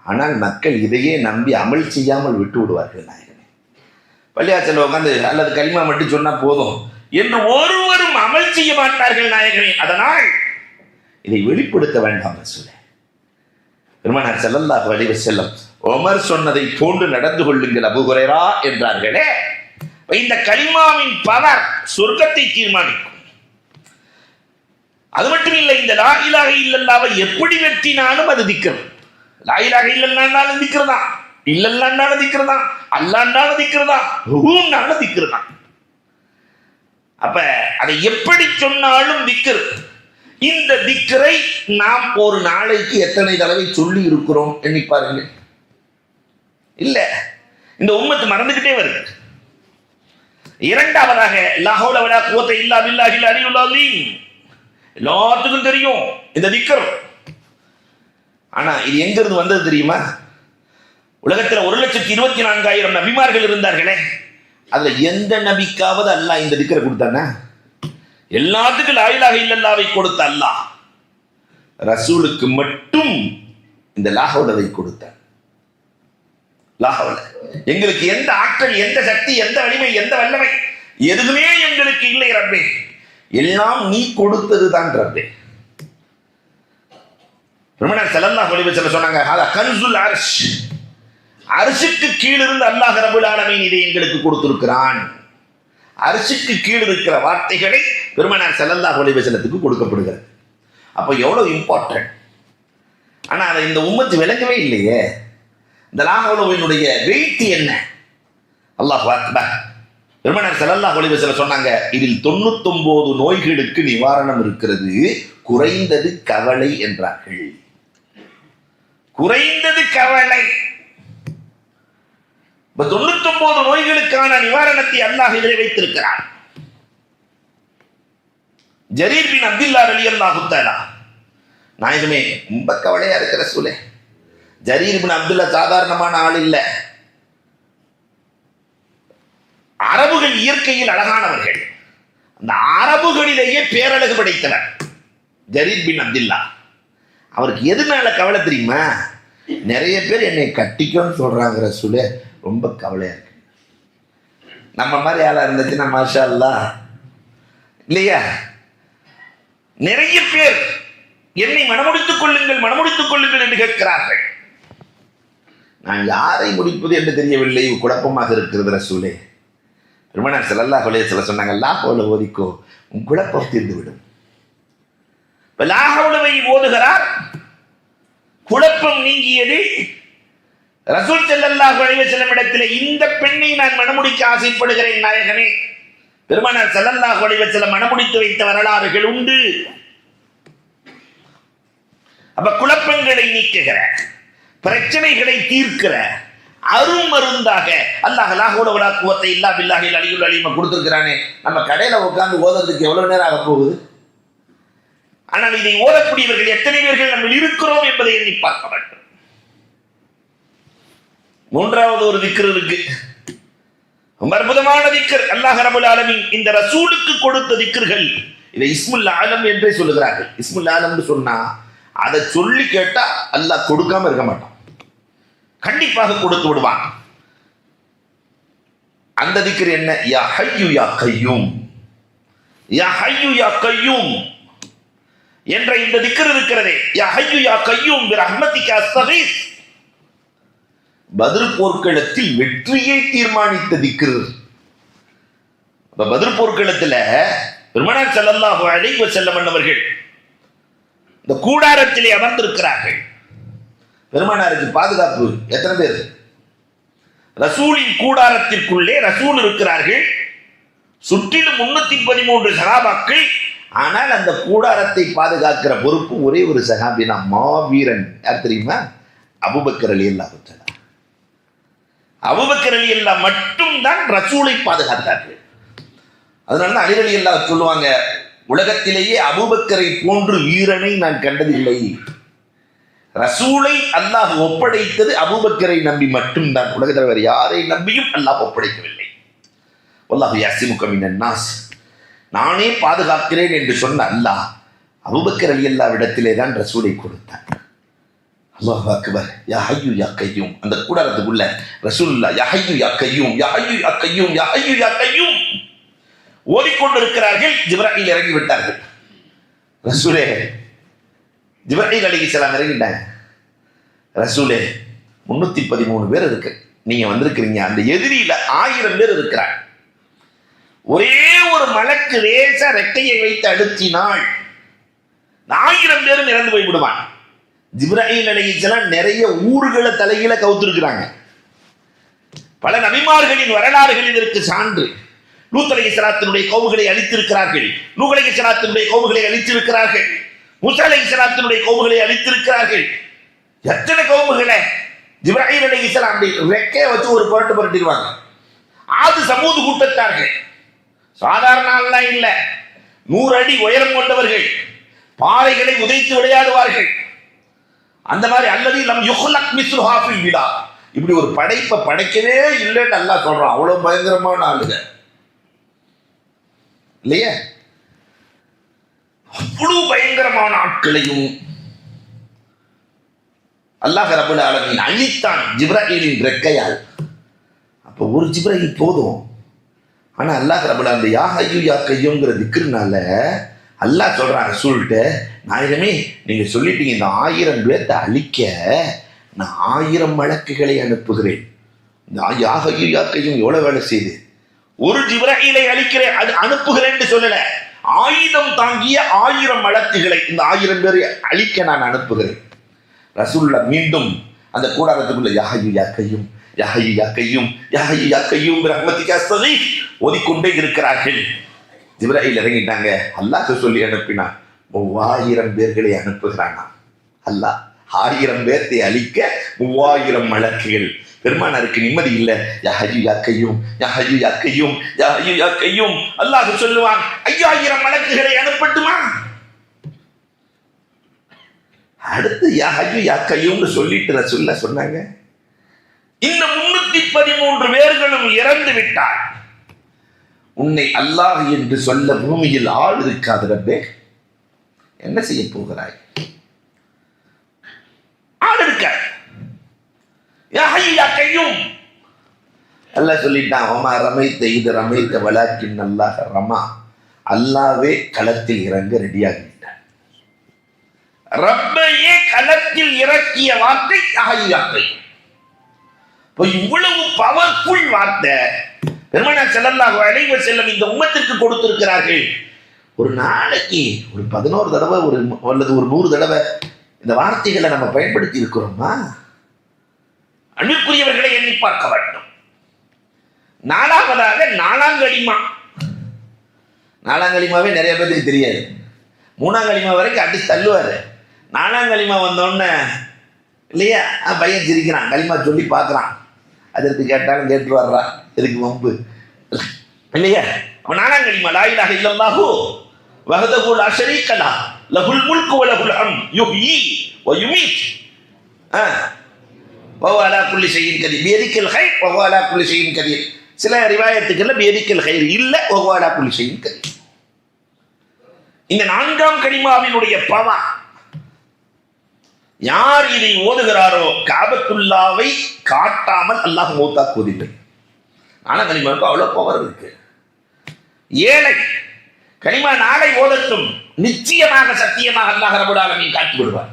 ஆனால் மக்கள் இதையே நம்பி அமல் செய்யாமல் விட்டு விடுவார்கள். நாயகமே, பள்ளியாச்சல் உட்காந்து அல்லது கலிமா மட்டும் சொன்னா போதும் என்று ஒருவரும் அமல் செய்ய மாட்டார்கள் நாயகமே. அதனால் இதை வெளிப்படுத்த வேண்டாம் ரசூலே. பெருமானார் ஸல்லல்லாஹு அலைஹி வஸல்லம் உமர் சொன்னதை போன்று நடந்து கொள்ளுங்கள் அபூ ஹுரைரா என்றார்களே. இந்த கலிமாவின் பவர் சொர்க்கத்தை தீர்மானிக்கும். அது மட்டும் இல்லை, இந்த லா இலாஹ இல்லல்லாஹ்வை எப்படி வெற்றினாலும் அது திக்ர். லா இலாஹ இல்லல்லாஹ்னாலும் திக்ர் தான், இல்லல்லாஹ்னாலும் திக்ர் தான், அல்லாஹ்னாலும் திக்ர் தான், ரூஹ்னாலும் திக்ர் தான். அப்ப அதை எப்படி சொன்னாலும் திக்ர். இந்த திக்ரை நாம் ஒரு நாளைக்கு எத்தனை தடவை சொல்லி இருக்கிறோம் எண்ணி பாருங்க. இல்ல, இந்த உம்மத்து மறந்துகிட்டே வருது. இரண்டாவதாக லா ஹவ்ல வலா குவத்த இல்லா பில்லாஹில் அலியுல் அலீம். எல்லாத்துக்கும் தெரியும் இந்த திக்ர். ஆனா இது எங்க இருந்து வந்தது தெரியுமா? உலகத்தில் 1,24,000 நபிமார்கள் இருந்தார்களே, அதுல எந்த நபிக்காவது அல்லாஹ் இந்த திக்ரை கொடுத்தானா? எல்லாத்துக்கும் லா இலாஹ இல்லல்லாஹ்வை கொடுத்த அல்லாஹ் ரசூலுக்கு மட்டும் இந்த லா ஹவ்லவை கொடுத்தார். லா ஹவ்ல. எங்களுக்கு எந்த ஆற்றல், எந்த சக்தி, எந்த வலிமை, எந்த வல்லமை எதுவுமே எங்களுக்கு இல்லை ரப்பே, எல்லாம் நீ கொடுத்தது தான் ரப்பே. பெருமானார் ஸல்லல்லாஹு அலைஹி வஸல்லம் சொன்னாங்க, ஹாதா கன்சுல் அர்ஷ். அர்ஷுக்கு கீழ் இருந்து அல்லாஹ் ரப்பல் ஆலமீன் இதை எங்களுக்கு கொடுத்திருக்கிறான். அர்ஷுக்கு கீழ் இருக்கிற வார்த்தைகளை பெருமானார் ஸல்லல்லாஹு அலைஹி வஸல்லத்துக்கு கொடுக்கப்படுகிறது. அப்போ எவ்வளவு இம்பார்ட்டன்ட். ஆனா அதை இந்த உம்மத்து விளங்கவே இல்லையே. இந்த லா ஹவ்லுவினுடைய வெயிட் என்ன? அல்லாஹ் அக்பர். பெருமானார் ஸல்லல்லாஹு அலைஹி வஸல்லம் சொன்னாங்க, இதில் 99 நோய்களுக்கு நிவாரணம் இருக்கிறது, குறைந்தது கவலை என்றார்கள். குறைந்தது கவலை. 99 நோய்களுக்கான நிவாரணத்தை அல்லாஹ் இதிலே வைத்திருக்கிறார். ஜரீர் பின் அப்துல்லா ரலியல்லாஹு தஆலா, நாயகமே ரொம்ப கவலையா இருக்கிற ரசூலே. ஜரீர் பின் அப்துல்லா சாதாரணமான ஆள் இல்ல. அரபுகள் இயற்கையில் அழகானவர்கள். அந்த அரபுகளிலேயே பேரழகு படைத்தவர் ஜரீர் பின் அப்துல்லா. அவருக்கு எதுனால கவலை தெரியுமா? நிறைய பேர் என்னை கட்டிக்கோன்னு சொல்றாங்க ரசூலே, ரொம்ப கவலையா இருக்கு. நம்ம மாதிரி ஆளா இருந்துச்சுன்னா மாஷா அல்லாஹ் இல்லையா? நிறைய பேர் என்னை மனமுடித்துக் கொள்ளுங்கள், மனமுடித்துக் கொள்ளுங்கள் என்று கேட்கிறார்கள். நான் யாரை முடிப்பது என்று தெரியவில்லை, குழப்பமாக இருக்கிறது ரசூலே. பெருமானார் ஸல்லல்லாஹு அலைஹி வஸல்லம் சொன்னாங்க, லா ஹவ்ல ஓதிக்கோ, உன் குழப்பம் தீர்ந்துவிடும். லா ஹவ்லவை ஓதுகிறார், குழப்பம் நீங்கியது. ரசூல் ஸல்லல்லாஹு அலைஹி வஸல்லம் இடத்திலே, இந்த பெண்ணை நான் மணமுடிக்க ஆசைப்படுகிறேன் நாயகமே. பெருமானார் ஸல்லல்லாஹு அலைஹி வஸல்லம் மணமுடித்து வைத்த வரலாறுகள் உண்டு. அப்ப குழப்பங்களை நீக்குகிற, பிரச்சனைகளை தீர்க்கிற அருமருந்தாக அல்லாஹ் லா ஹவ்ல வலா குவத்த இல்லா பில்லாஹில் அலியுல் அலீம் கொடுத்திருக்கிறானே. நம்ம கடையில உட்கார்ந்து ஓதுறதுக்கு எவ்வளவு நேரம் ஆக போகுது? ஆனால் இதை ஓதக்கூடியவர்கள் எத்தனை பேர்கள் நம்ம இருக்கிறோம் என்பதை எண்ணி பார்க்க வேண்டும். மூன்றாவது ஒரு திக்ர் இருக்கு, அற்புதமான திக்ர். அல்லாஹ் ரப்பல் ஆலமீன் இந்த ரசூலுக்கு கொடுத்த திக்ர்கள். இதை இஸ்முல் ஆலம் என்றே சொல்லுகிறார்கள். இஸ்முல் ஆலம்னு சொன்னா அதை சொல்லி கேட்டா அல்லாஹ் கொடுக்காம இருக்க மாட்டான், கண்டிப்பாக கொடுத்து விடுவான். அந்த திக்ர் என்ன? யா ஹய்யு யா கய்யூம், யா ஹய்யு யா கய்யூம் என்ற இந்த திக்ர் இருக்கிறதே. யா ஹய்யு யா கய்யூம் பிரஹ்மதிக அஸ்தகீஸ். பத்ர் போர்க்களத்தில் வெற்றியை தீர்மானித்த திக்ர். பத்ர் போர்க்களத்துல பெருமானார் ஸல்லல்லாஹு அலைஹி வஸல்லம் அவர்கள் இந்த கூடாரத்திலே அமர்ந்திருக்கிறார்கள். பெருமானாருக்கு பாதுகாப்பு எத்தனை பேர்? ரசூலின் கூடாரத்திற்குள்ளே ரசூல் இருக்கிறார்கள், சுற்றிலும் 313 சகாபாக்கள். ஆனால் அந்த கூடாரத்தை பாதுகாக்கிற பொறுப்பு ஒரே ஒரு சகாபினா மாவீரன். யார் தெரியுமா? அபூபக்கர் ரலியல்லாஹு தஆலா. அபூபக்கர் ரலியல்லாஹு மட்டும்தான் ரசூலை பாதுகாத்தார்கள். அதனால தான் அலி ரலியல்லாஹு சொல்லுவாங்க, உலகத்திலேயே அபூபக்கரை போன்று வீரனை நான் கண்டதில்லை. ரசூலை அல்லாஹ் ஒப்படைத்தது அபூபக்கரை நம்பி மட்டும்தான். உலகத்தில் வேறு யாரை நம்பியும் அல்லாஹ் ஒப்படைக்கவில்லை. வல்லாஹு யஸிமுக மினன் நாஸ், நானே பாதுகாக்கிறேன் என்று சொன்ன அல்லாஹ் அபூபக்கர் ரலியல்லாஹு இடத்திலே தான் ரசூலை கொடுத்தார். அல்லாஹ் அக்பர். யா ஹய்யு யா கய்யூம். அந்த கூடாரத்துக்குள்ள ரசூலுல்லாஹ் யா ஹய்யு யா கய்யூம், யா ஹய்யு யா கய்யூம், யா ஹய்யு யா கய்யூம் ஓதிக்கொண்டிருக்கிறார்கள். ஜிப்ராயில் இறங்கி விட்டார்கள். ரசூலே, ஜிப்ராயில் அலைஹிஸ்ஸலாம் இறங்கிட்டாங்க. ரசூலே, 313 பேர் இருக்கு, நீங்க வந்திருக்கிறீங்க. அந்த எதிரியில 1000 பேர் இருக்கிறாங்க. ஒரே ஒரு மலக்கு லேசா ரெக்கையை வைத்து அழுத்தினால் 1000 பேரும் இறந்து போய் விடுவான். ஜிப்ராயில் அலைஹிஸ்ஸலாம் நிறைய ஊர்களை தலையில கவுத்திருக்கிறாங்க. பல நபிமார்களின் வரலாறுகள் இதற்கு சான்று. லூத் அலைஹிஸ்ஸலாத்தினுடைய கௌமுகளை அழித்திருக்கிறார்கள், நூஹ் அலைஹிஸ்ஸலாத்தினுடைய கௌமுகளை அழித்திருக்கிறார்கள், மூசா அலைஹிஸ்ஸலாத்தினுடைய கௌமுகளை அழித்திருக்கிறார்கள். எத்தனை கௌமுகளை ஜிப்ராயில் அலைஹிஸ்ஸலாம் ரெக்கையை வச்சு ஒரு புரட்டு புரட்டிடுவாங்க. ஆது சமூது கூட்டத்தார்கள் சாதாரண ஆள்லாம் இல்ல, 100 அடி உயரம் கொண்டவர்கள், பாறைகளை உதைத்து விளையாடுவார்கள். அந்த மாதிரி அல்லது லம் யுஹ்லக் மிஸ்லுஹா ஃபில் பிலாத், இப்படி ஒரு படைப்பை படைக்கவே இல்லைன்னு அல்லாஹ் சொல்றான். அவ்வளவு பயங்கரமான ஆளுங்க இல்லையா? அவ்வளவு பயங்கரமான ஆட்களையும் அல்லாஹ் ரப்பல் ஆலமீன் அழித்தான் ஜிப்ராயிலின் ரெக்கையால். அப்போ ஒரு ஜிப்ராயில் போதும். ஆனா அல்லாஹ் ரப்பல் ஆலமீன் யா ஹய்யு யா கய்யூம்ங்கற திக்ர்னால அல்லாஹ் சொல்றான் ரசூல்ட்ட, நாயகமே நீங்க சொல்லிட்டீங்க இந்த 1000 பேர்த்த அழிக்க நான் 1000 மலக்குகளை அனுப்புகிறேன். இந்த யா ஹய்யு யா கய்யூம் எவ்வளவு வேலை செய்து, ஒரு ஜிப்ராயிலை அழிக்கிறேன், அது அனுப்புகிறேன்னு சொல்லல, ஆயுதம் தாங்கிய 1000 மலக்குகளை இந்த 1000 பேரை அழிக்க நான் அனுப்புகிறேன். ரசூலுல்லாஹ் மீண்டும் அந்த கூடாரத்துக்குள்ள யா ஹய்யு யா கய்யூம், யா ஹய்யு யா கய்யூம், யா ஹய்யு யா கய்யூம் பிரஹ்மத்திக அஸ்தகீஸ் ஓதிக்கொண்டே இருக்கிறார்கள். ஜிப்ராயில் இறங்கிட்டாங்க. அல்லாஹ் சொல்லி அனுப்பினான், 3000 பேர்களை அனுப்புகிறானா அல்லாஹ். 1000 பேர்த்தை அழிக்க 3000 மலக்குகள். பெருமானாருக்கு நிம்மதி இல்லை. யா ஹய்யு யா கய்யூம், யா ஹய்யு யா கய்யூம், யா ஹய்யு யா கய்யூம். அல்லாஹ் சொல்லுவான், 5000 மலக்குகளை அனுப்பட்டுமா? அடுத்து யா ஹய்யு யா கய்யூம்னு சொல்லிட்டு ரசூலுல்லாஹ் சொன்னாங்க, இந்த 313 பேர்களும் இறந்து விட்டார், உன்னை அல்லாஹ் என்று சொல்ல பூமியில் ஆள் இருக்காது ரப்பே, என்ன செய்ய போகிறாய்? ஆள் இருக்க. யா ஹய்யு யா கய்யூம் அல்லாஹ் சொல்லிட்டான், வமா ரமைத்த இது ரமைத்த வலாக்கின் அல்லாஹ் ரமா, அல்லாஹ்வே களத்தில் இறங்க ரெடியாகி விட்டான். ரப்பையே களத்தில் இறக்கிய வார்த்தை யா ஹய்யு யா கய்யூம். இவ்வளவு பவர்ஃபுல் வார்த்தை பெருமானார் ஸல்லல்லாஹு அலைஹி வஸல்லம் இந்த உம்மத்திற்கு கொடுத்திருக்கிறார்கள். ஒரு நாளைக்கு ஒரு 11 தடவை அல்லது ஒரு 100 தடவை இந்த வார்த்தைகளை நம்ம பயன்படுத்தி இருக்கிறோமா? அன்பிற்குரியவர்களை எண்ணி பார்க்க வேண்டும். நாலாவதாக நாலாங்கலிமா. நாலாங்கலிமாவே நிறைய பேருக்கு தெரியாது. 3ஆம் கலிமா வரைக்கும் அடிச்சு தள்ளுவாரு. 4ஆம் கலிமா வந்தோடனே இல்லையா, பையன் சிரிக்கிறான், கலிமா சொல்லி பார்க்குறான், அதற்கு கேட்டாலும் கேட்டு வர்றான், எதுக்கு வம்பு இல்லையா? அவன் 4ஆம் கலிமா லா இலாஹ இல்லல்லாஹு வஹ்தஹு லா ஷரீக லஹு லஹுல் முல்கு வ லஹுல் ஹம்து யுஹ்யி வ யுமீத் வ ஹுவ அலா குல்லி ஷைஇன் கதீர் பியதில் கைர் வ ஹுவ அலா குல்லி ஷைஇன் கதீர். சில ரிவாயத்துக்கள்ல பியதில் கைர் இல்ல வ ஹுவ அலா குல்லி ஷைஇன் கதீர். இந்த 4ஆம் கலிமாவினுடைய பவர், யார் இதை ஓதுகிறாரோ காபத்துல்லாவை காட்டாமல் அல்லாஹ் மௌத்தாக்குவதில்லை. 4ஆம் கலிமாவுக்கு அவ்வளவு பவர் இருக்கு. ஏழை கலிமா நாளை ஓதட்டும், நிச்சயமாக சத்தியமாக அல்லாஹ் ரப்பல் ஆலமீன் காட்டி விடுவார்.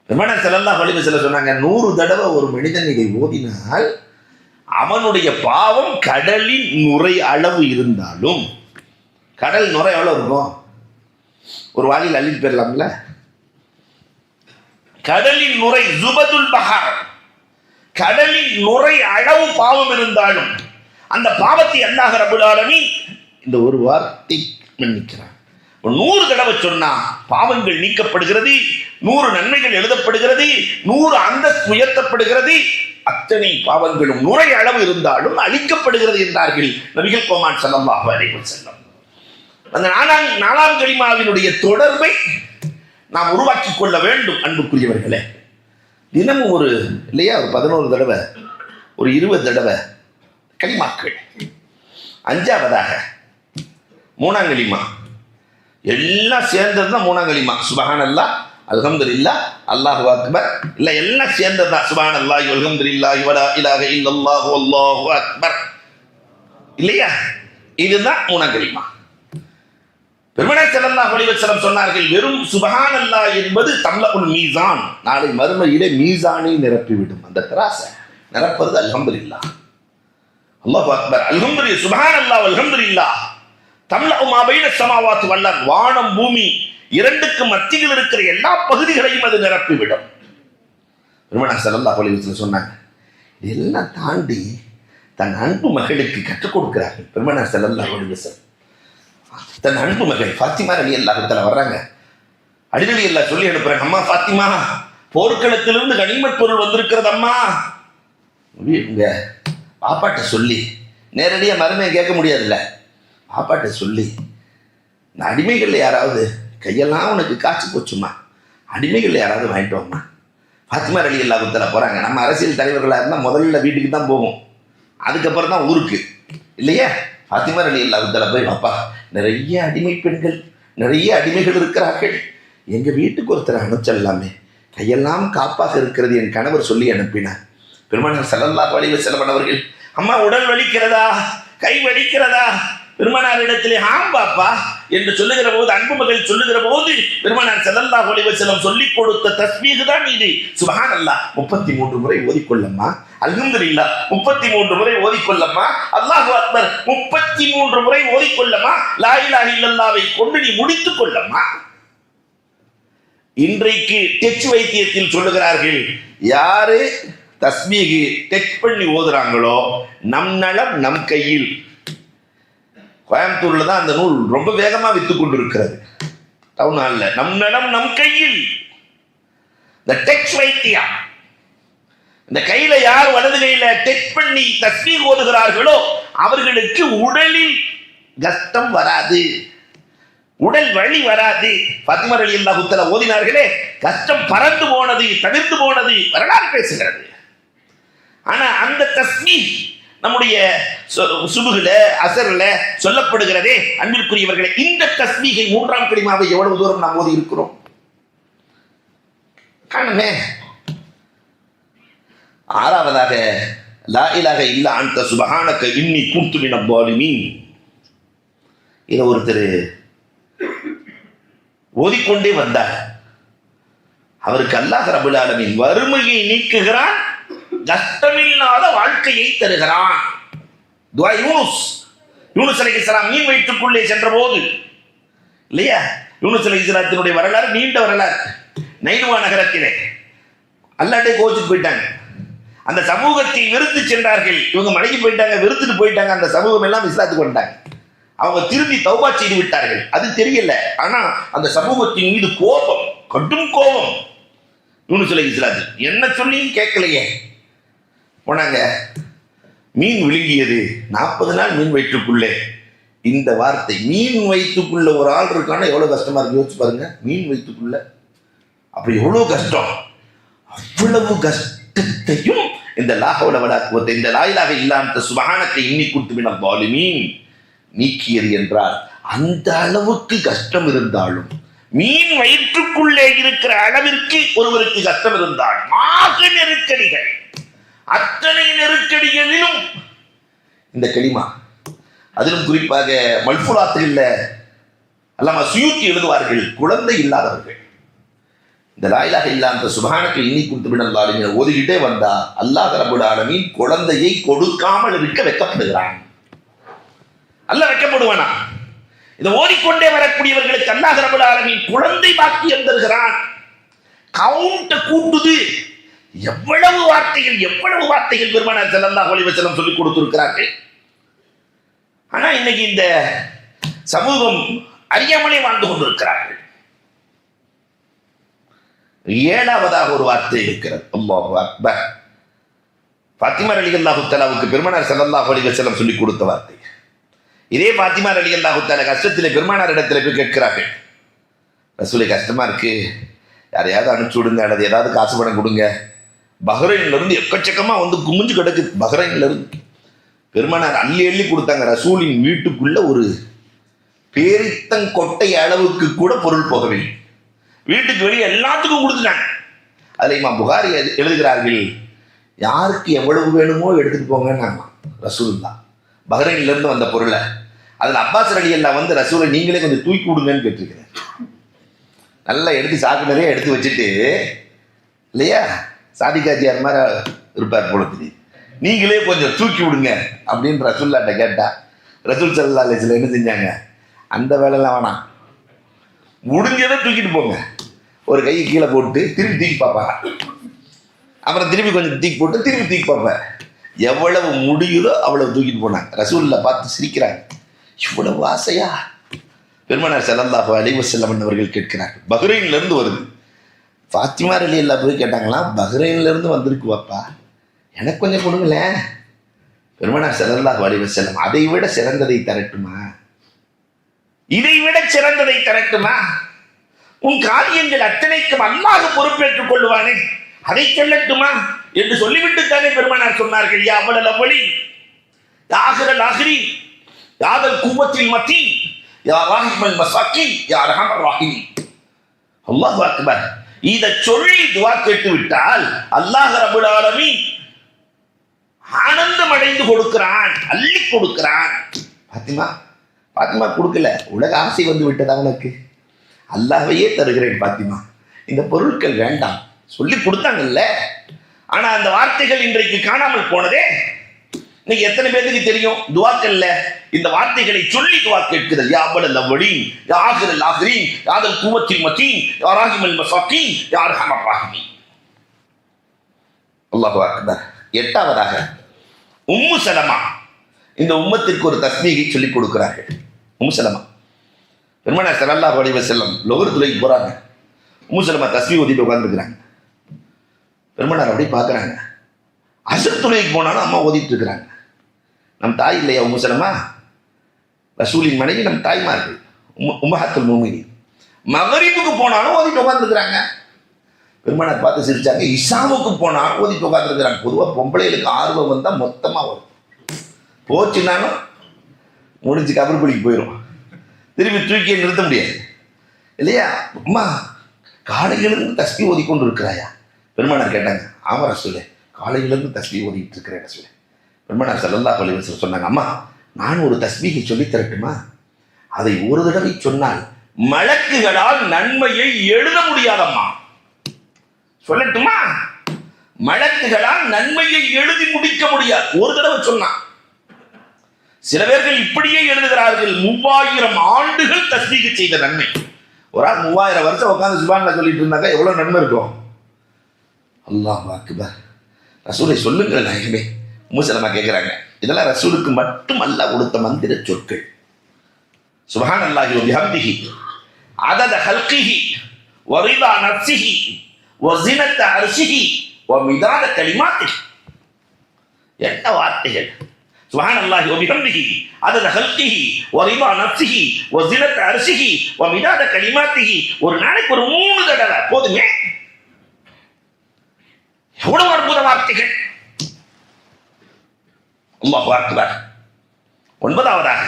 பெருமானார் ஸல்லல்லாஹு அலைஹி வஸல்லம் சொன்னாங்க, 100 தடவை ஒரு மனிதன் இதை ஓதினால் அவனுடைய பாவம் கடலின் நுரை அளவு இருந்தாலும், கடல் நுரை எவ்வளவு இருக்கும்? ஒரு வாளியில் அள்ளிட்டு போயிடலாம்ல. கடலின் நுரை ஜுபதுல் பஹர், கடலில் நுரை அளவு பாவம் இருந்தாலும் அந்த பாவத்தை அல்லாஹ் ரப்பல் ஆலமீன் இந்த ஒரு வார்த்தை மன்னிக்கிறான். 100 தடவை சொன்னா பாவங்கள் நீக்கப்படுகிறது, 100 நன்மைகள் எழுதப்படுகிறது, 100 அந்தஸ்து உயர்த்தப்படுகிறது. அத்தனை பாவங்களும் நுரை அளவு இருந்தாலும் அழிக்கப்படுகிறது என்றார்கள் நபிகள் கோமான் ஸல்லல்லாஹு அலைஹி வஸல்லம். அந்த நாலாம் கலிமாவினுடைய தொடர்பை நாம் உருவாக்கி கொள்ள வேண்டும். அன்புக்குரியவர்களே, தினமும் ஒரு இல்லையா ஒரு 11 தடவை, ஒரு 20 தடவை கலிமாக்கள். 5வதாக 3ஆம் கலிமா, எல்லாம் சேர்ந்தது தான் 3ஆம் கலிமா. சுப்ஹானல்லாஹ், அல்ஹம்துலில்லாஹ், அல்லாஹு அக்பர். இல்லை, எல்லாம் சேர்ந்தது தான். சுப்ஹானல்லாஹி வல்ஹம்துலில்லாஹி வலா இலாஹ இல்லல்லாஹு வல்லாஹு அக்பர். இல்லையா? இதுதான் 3ஆம் கலிமா. பெருமானார் ஸல்லல்லாஹு அலைஹி வஸல்லம் சொன்னார்கள், வெறும் சுப்ஹானல்லாஹ் என்பது தம்லஉல் மீசான், நாளை மறுமையிலே மீசானை நிரப்பிவிடும். அந்த திராசை நிரப்புறது அல்ஹம்துலில்லாஹ், அல்லாஹு அக்பர், அல்ஹம்துலில்லாஹ், சுப்ஹானல்லாஹ் வல்ஹம்துலில்லாஹ் தம்லஉ மா பைன ஸமாவாத்தி வல் அர்த், வானம் பூமி இரண்டுக்கு மத்தியில் இருக்கிற எல்லா பகுதிகளையும் அது நிரப்பிவிடும். பெருமானார் ஸல்லல்லாஹு அலைஹி வஸல்லம் சொன்னாங்க. இதெல்லாம் தாண்டி தன் அன்பு மகளுக்கு கற்றுக் கொடுக்கிறார்கள் பெருமானார் ஸல்லல்லாஹு அலைஹி வஸல்லம். தன் அன்பு மகள் ஃபாத்திமா ரலியல்லாஹு தஆலா வர்றாங்க. அலி ரலியல்லாஹு சொல்லி அனுப்புறாங்க, அம்மா ஃபாத்திமா, போர்க்களத்திலிருந்து கனிமத் பொருள் வந்திருக்கிறது அம்மா. இங்க பாப்பாட்ட சொல்லி, நேரடியாக மருமையை கேட்க முடியாதுல்ல, பாப்பாட்ட சொல்லி, இந்த அடிமைகள் யாராவது கையெல்லாம் உனக்கு காய்ச்சி போச்சுமா, அடிமைகள் யாராவது வாங்கிட்டு வாமா. ஃபாத்திமா ரலியல்லாஹு தஆலா போகிறாங்க. நம்ம அரசியல் தலைவர்களாக இருந்தால் முதல்ல வீட்டுக்கு தான் போகும், அதுக்கப்புறம் தான் ஊருக்கு, இல்லையா? ஃபாத்திமா ரலியல்லாஹு தஆலா போய், பாப்பா, நிறைய அடிமை பெண்கள், நிறைய அடிமைகள் இருக்கிறார்கள், எங்கள் வீட்டுக்கு ஒருத்தர் அனுப்பிச்சல்லாமே, கையெல்லாம் காப்பாக இருக்கிறது என் கணவர் சொல்லி அனுப்பினார். பெருமானார் ஸல்லல்லாஹு அலைஹி வஸல்லம் அவர்கள், அம்மா உடல் வலிக்கிறதா, கை வலிக்கிறதா? பெருமானாரிடத்திலே ஆம் பாப்பா என்று சொல்லுகிற போது, அன்பு மகள் சொல்லுகிற போது, பெருமானார் ஸல்லல்லாஹு அலைஹி வஸல்லம் சொல்லிக் கொடுத்த தஸ்பீஹ் தான் இது. சுப்ஹானல்லாஹ் 33 முறை ஓதிக்கொள்ளம்மா, அல்ஹம்துலில்லாஹ் 33 முறை ஓதிக்கொள்ளம்மா, அல்லாஹு அக்பர் 33 முறை ஓதிக்கொள்ளம்மா, லா இலாஹ இல்லல்லாஹ்வை கொண்டு நீ முடித்துக் கொள்ளம்மா. இன்றைக்கு டெச் வைத்தியத்தில் சொல்லுகிறார்கள், யாரு தஸ்பீஹ் டெச் பண்ணி ஓதுறாங்களோ நம் நலம் நம் கையில். கோயம்புத்தூர்ல தான் அந்த நூல் ரொம்ப வேகமா வித்து கொண்டு இருக்கிறது, டவுன் ஹால்ல. நம் நலம் நம் கையில், இந்த டெச் வைத்தியம். இந்த கையில யார் வலது கையில டெச் பண்ணி தஸ்பீஹ் ஓதுகிறார்களோ அவர்களுக்கு உடலில் கஷ்டம் வராது, உடல் வலி வராது. ஃபாத்திமா ரலியல்லாஹு தஆலா ஓதினார்களே, கஷ்டம் பறந்து போனது, தவிர்த்து போனது, வரலாறு பேசுகிறது. ஆனா அந்த தஸ்பீஹ் நம்முடைய சுபுகுல அசர்ல சொல்லப்படுகிறதே அன்பிற்குரியவர்களே, இந்த தஸ்பீஹை 3ஆம் கலிமாவை எவ்வளவு தூரம் நாம் ஓதி இருக்கிறோம் காணுமே. 6வதாக லா இலாஹ இல்லா அன்த சுப்ஹானக இன்னி குன்து மினல் ஸாலிமீன். இதை ஒருத்தர் ஓதிக்கொண்டே வந்தார். அவருக்கு அல்லாஹ் ரப்பல் ஆலமீன் வறுமையை நீக்குகிறான், கஷ்டமில்லாத வாழ்க்கையை தருகிறான். துஆ யூனுஸ் அலைஹிஸ்ஸலாம் மீன் வயிற்றுக்குள்ளே சென்ற போது, இல்லையா? யூனுஸ் அலைஹிஸ்ஸலாத்தினுடைய வரலாறு நீண்ட வரலாறு. நைனுவா நகரத்திலே அல்லாஹ்ட்டே கோச்சுட்டு போயிட்டாங்க, அந்த சமூகத்தை வெறுத்து சென்றார்கள். இவங்க மலைக்கு போயிட்டாங்க, வெறுத்துட்டு போயிட்டாங்க, அந்த சமூகம் எல்லாம் இஸ்லாத்துக்கு வந்துட்டாங்க. அவங்க திரும்பி தௌபா செய்து விட்டார்கள், அது தெரியல. ஆனா அந்த சமூகத்தின் மீது கோபம், கடும் கோபம். யூனுஸ் அலைஹிஸ்ஸலாம் என்ன சொல்லி கேட்கலையே, போனாங்க. மீன் விழுங்கியது, 40 நாள் மீன் வயிற்றுக்குள்ளே. இந்த வார்த்தை, மீன் வயிற்றுக்குள்ள ஒரு ஆள் இருக்கான எவ்வளவு கஷ்டமா இருக்கு யோசிச்சு பாருங்க. மீன் வயிற்றுக்குள்ள அப்படி எவ்வளவு கஷ்டம். அவ்வளவு கஷ்டத்தையும் இந்த லாஹவுல வலா குவத்த, இந்த லா இலாஹ இல்லா அன்த சுப்ஹானக இன்னி குன்து மினல் ஸாலிமீன் நீக்கியது என்றால், அந்த அளவுக்கு கஷ்டம் இருந்தாலும், மீன் வயிற்றுக்குள்ளே இருக்கிற அளவிற்கு ஒருவருக்கு கஷ்டம் இருந்தால், மாக நெருக்கடிகள், அத்தனை நெருக்கடிகளிலும் இந்த கலிமா, அதிலும் குறிப்பாக மல்ஃபுலாத்தில் அல்லாமா சுயூத்தி எழுதுவார்கள், குழந்தை இல்லாதவர்கள் இந்த லா இலாஹ இல்லா அன்த சுப்ஹானக இன்னி குன்து மினல் ஸாலிமீன் ஓதிக்கிட்டே வந்தா அல்லாஹ் ரப்பல் ஆலமீன் குழந்தையை கொடுக்காமல் இருக்க வெட்கப்படுகிறான். அல்லாஹ் வெட்கப்படுவானா? இதை ஓதிக்கொண்டே வரக்கூடியவர்களுக்கு அல்லாஹ் ரப்பல் ஆலமீன் குழந்தை பாக்கியம் தருகிறான். கவுண்ட கூட்டுது, எவ்வளவு வார்த்தைகள் பெருமானார் ஸல்லல்லாஹு அலைஹி வஸல்லம் சொல்லிக் கொடுத்திருக்கிறார்கள். ஆனா இன்னைக்கு இந்த சமூகம் அறியாமலே வாழ்ந்து கொண்டிருக்கிறார்கள். ஏழாவதாக ஒரு வார்த்தை இருக்கிறது, அல்லாஹு அக்பர். ஃபாத்திமா ரலியல்லாஹு தஆலாவுக்கு பெருமானார் ஸல்லல்லாஹு அலைஹி வஸல்லம் சொல்லிக் கொடுத்த வார்த்தை. இதே ஃபாத்திமா ரலியல்லாஹு தஆலா கஷ்டத்திலே பெருமானார் இடத்துல போய் கேட்கிறார்கள், ரசூலே கஷ்டமா இருக்கு, யாரையாவது அனுப்பிச்சு விடுங்க, அல்லது ஏதாவது காசு பணம் கொடுங்க. பஹ்ரைன்ல இருந்து எக்கச்சக்கமா வந்து குமிஞ்சு கிடக்குது. பஹ்ரைன்ல இருந்து பெருமானார் அள்ளி அள்ளி கொடுத்தாங்க. ரசூலின் வீட்டுக்குள்ள ஒரு பேரித்தங்கொட்டை அளவுக்கு கூட பொருள் போகவில்லை. வீட்டுக்கு வெளியே எல்லாத்துக்கும் கொடுத்துட்டாங்க. அதில் இமாம் புகாரி எழுதுகிறார்கள், யாருக்கு எவ்வளவு வேணுமோ எடுத்துட்டு போங்கன்னு ரசூலுல்லாஹ் பஹ்ரைன்ல இருந்து வந்த பொருளை. அதில் அப்பாஸ் ரலியல்லாஹு வந்து ரசூலை நீங்களே கொஞ்சம் தூக்கி விடுங்கன்னு கேட்டிருக்கிறேன். நல்லா எடுத்து சாப்பிட்டதே எடுத்து வச்சுட்டு, இல்லையா சாதிகாஜியார் மாதிரி இருப்பார் போல தெரியுது, நீங்களே கொஞ்சம் தூக்கி விடுங்க அப்படின்னு ரசூல்லாட்ட கேட்டா ரசூல் ஸல்லல்லாஹு அலைஹி வஸல்லம் என்ன செஞ்சாங்க, அந்த வேலைலாம் வேணாம், முடிஞ்சதை தூக்கிட்டு போங்க. ஒரு கையை கீழே போட்டு திருப்பி தூக்கி பார்ப்பாங்க, அப்புறம் திருப்பி கொஞ்சம் தூக்கி போட்டு திருப்பி தூக்கி பார்ப்பேன். எவ்வளவு முடியுதோ அவ்வளவு தூக்கிட்டு போனாங்க. ரசூல்ல பார்த்து சிரிக்கிறாங்க, இவ்வளவு ஆசையா? பெருமானார் ஸல்லல்லாஹு அலைஹி வஸல்லம் அவர்கள் கேட்கிறார்கள், பஹ்ரைன்ல இருந்து வருது. ஃபாத்திமா ரலியல்லாஹு போய் கேட்டாங்களாம், பஹ்ரைன்ல இருந்து வந்திருக்கு வாப்பா, எனக்கு கொஞ்சம் கொடுங்களேன். பெருமானார் ஸல்லல்லாஹு அலைஹி வஸல்லம், அதை விட சிறந்ததை தரட்டுமா, இதை விட சிறந்ததை தரட்டுமா? உன் காரியங்கள் அத்தனைக்கும் அல்லாஹ் பொறுப்பேற்றுக் கொள்வானே, அதை சொல்லட்டுமா என்று சொல்லிவிட்டு தானே பெருமானார் சொன்னார்கள், யா அவ்வளல் அவ்வளி யா ஆகிரல் ஆகிரி யாதல் குவத்தில் மத்தி யா ராஹிமல் மசாக்கி யா ரஹமர் ராஹிமி. அல்லாஹு அக்பர். இதை சொல்லி துஆ கேட்டு விட்டால் அல்லாஹ் ரப்பல் ஆலமீன் ஆனந்தம் அடைந்து கொடுக்கிறான், அள்ளி கொடுக்கிறான். பாத்திமா கொடுக்கல, உலக ஆசை வந்து விட்டதா உனக்கு, அல்லாஹ்வையே தருகிறேன் பாத்திமா, இந்த பொருட்கள் வேண்டாம் சொல்லி கொடுத்தாங்கல்ல. ஆனா அந்த வார்த்தைகள் இன்றைக்கு காணாமல் போனதே. இன்னைக்கு எத்தனை பேருக்கு தெரியும் துஆக்கல்ல இந்த வார்த்தைகளை சொல்லி துஆ கேட்கிறது, யா அவ்வலல் அவ்வலீன் யா ஆகிரல் ஆகிரீன் யா தல் குவத்தில் மத்தீன் யா ராஹிமல் மசாக்கீன் யா அர்ஹமர் ராஹிமீன். அல்லாஹு அக்பர். எட்டாவதாக உம்மு சலமா, இந்த உம்மத்திற்கு ஒரு தஸ்பீகை சொல்லிக் கொடுக்கிறார்கள். உம்மு சலமா பெருமானார் ஸல்லல்லாஹு அலைஹி வஸல்லம் லோகர் துளைக்கு போறாங்க. உம்மு சலமா தஸ்பீக் ஓதிட்டு உட்கார்ந்துருக்கிறாங்க. பெருமானார் அப்படி பார்க்குறாங்க. அசர் துளைக்கு போனாலும் அம்மா ஓதிட்டு இருக்கிறாங்க. நம் தாய் இல்லையா உம்மு சலமா? ரசூலின் மனைவி, நம் தாய்மார்கள், உம்மஹத்துல் முஃமினீன். மகரிபுக்கு போனாலும் ஓதிட்டு உட்கார்ந்துருக்கிறாங்க. பெருமானார் பார்த்து சிரிச்சாங்க. இஷாவுக்கு போனாலும் ஓதிட்டு உட்கார்ந்துருக்கிறாங்க. பொதுவாக பொம்பளைகளுக்கு ஆர்வம் வந்தால் மொத்தமாக வரும், போச்சுனாலும் முடிஞ்சு கபர்குழிக்கு போயிடும், திரும்பி தூக்கியே நிறுத்த முடியாது இல்லையா? அம்மா காலையிலிருந்து தஸ்பீஹ் ஓதிக்கொண்டு இருக்கிறாயா? பெருமானார் கேட்டாங்க. ஆமா ரசூலே, காலையிலிருந்து தஸ்பீஹ் ஓதிட்டு இருக்கிறேன் ரசூலே. பெருமானார் ஸல்லல்லாஹு அலைஹி வஸல்லம் சொன்னாங்க, அம்மா நான் ஒரு தஸ்பீஹை சொல்லி தரட்டுமா? அதை ஒரு தடவை சொன்னால் மலக்குகளால் நன்மையை எழுத முடியாதம்மா, சொல்லட்டுமா? மலக்குகளால் நன்மையை எழுதி முடிக்க முடியாது, ஒரு தடவை சொன்னான். சில பேர்கள் இப்படியே எழுதுகிறார்கள், 3000 ஆண்டுகள் தஸ்பீஹ் செய்த நன்மை. ஒரு ஆள் 3000 வருஷம் உட்காந்து சுப்ஹானல்லாஹ் சொல்லிட்டு இருந்தாங்க, எவ்வளவு நன்மை இருக்கும்? அல்லாஹ் அக்பர். ரசூலை சொல்லுங்கள் நாயகமே. உம்மு சலமா கேட்கிறாங்க. இதெல்லாம் ரசூலுக்கு மட்டும் அல்லாஹ் கொடுத்த மந்திர சொற்கள். சுப்ஹானல்லாஹி வ பிஹம்திஹி அதத ஹல்கிஹி வ ரிதா நஃப்ஸிஹி வ ஸினத அர்ஷிஹி வ மிதாத கலிமாத்திஹி. என்ன வார்த்தைகள்! சுப்ஹானல்லாஹி வ பிஹம்திஹி அதத ஹல்கிஹி வ ரிதா நஃப்ஸிஹி வ ஸினத அர்ஷிஹி வ மிதாத கலிமாத்திஹி. ஒரு நாளைக்கு ஒரு 3 தடவை போதுமே. எவ்வளவு அற்புத வார்த்தைகள்! அல்லாஹு அக்பர். 9வதாக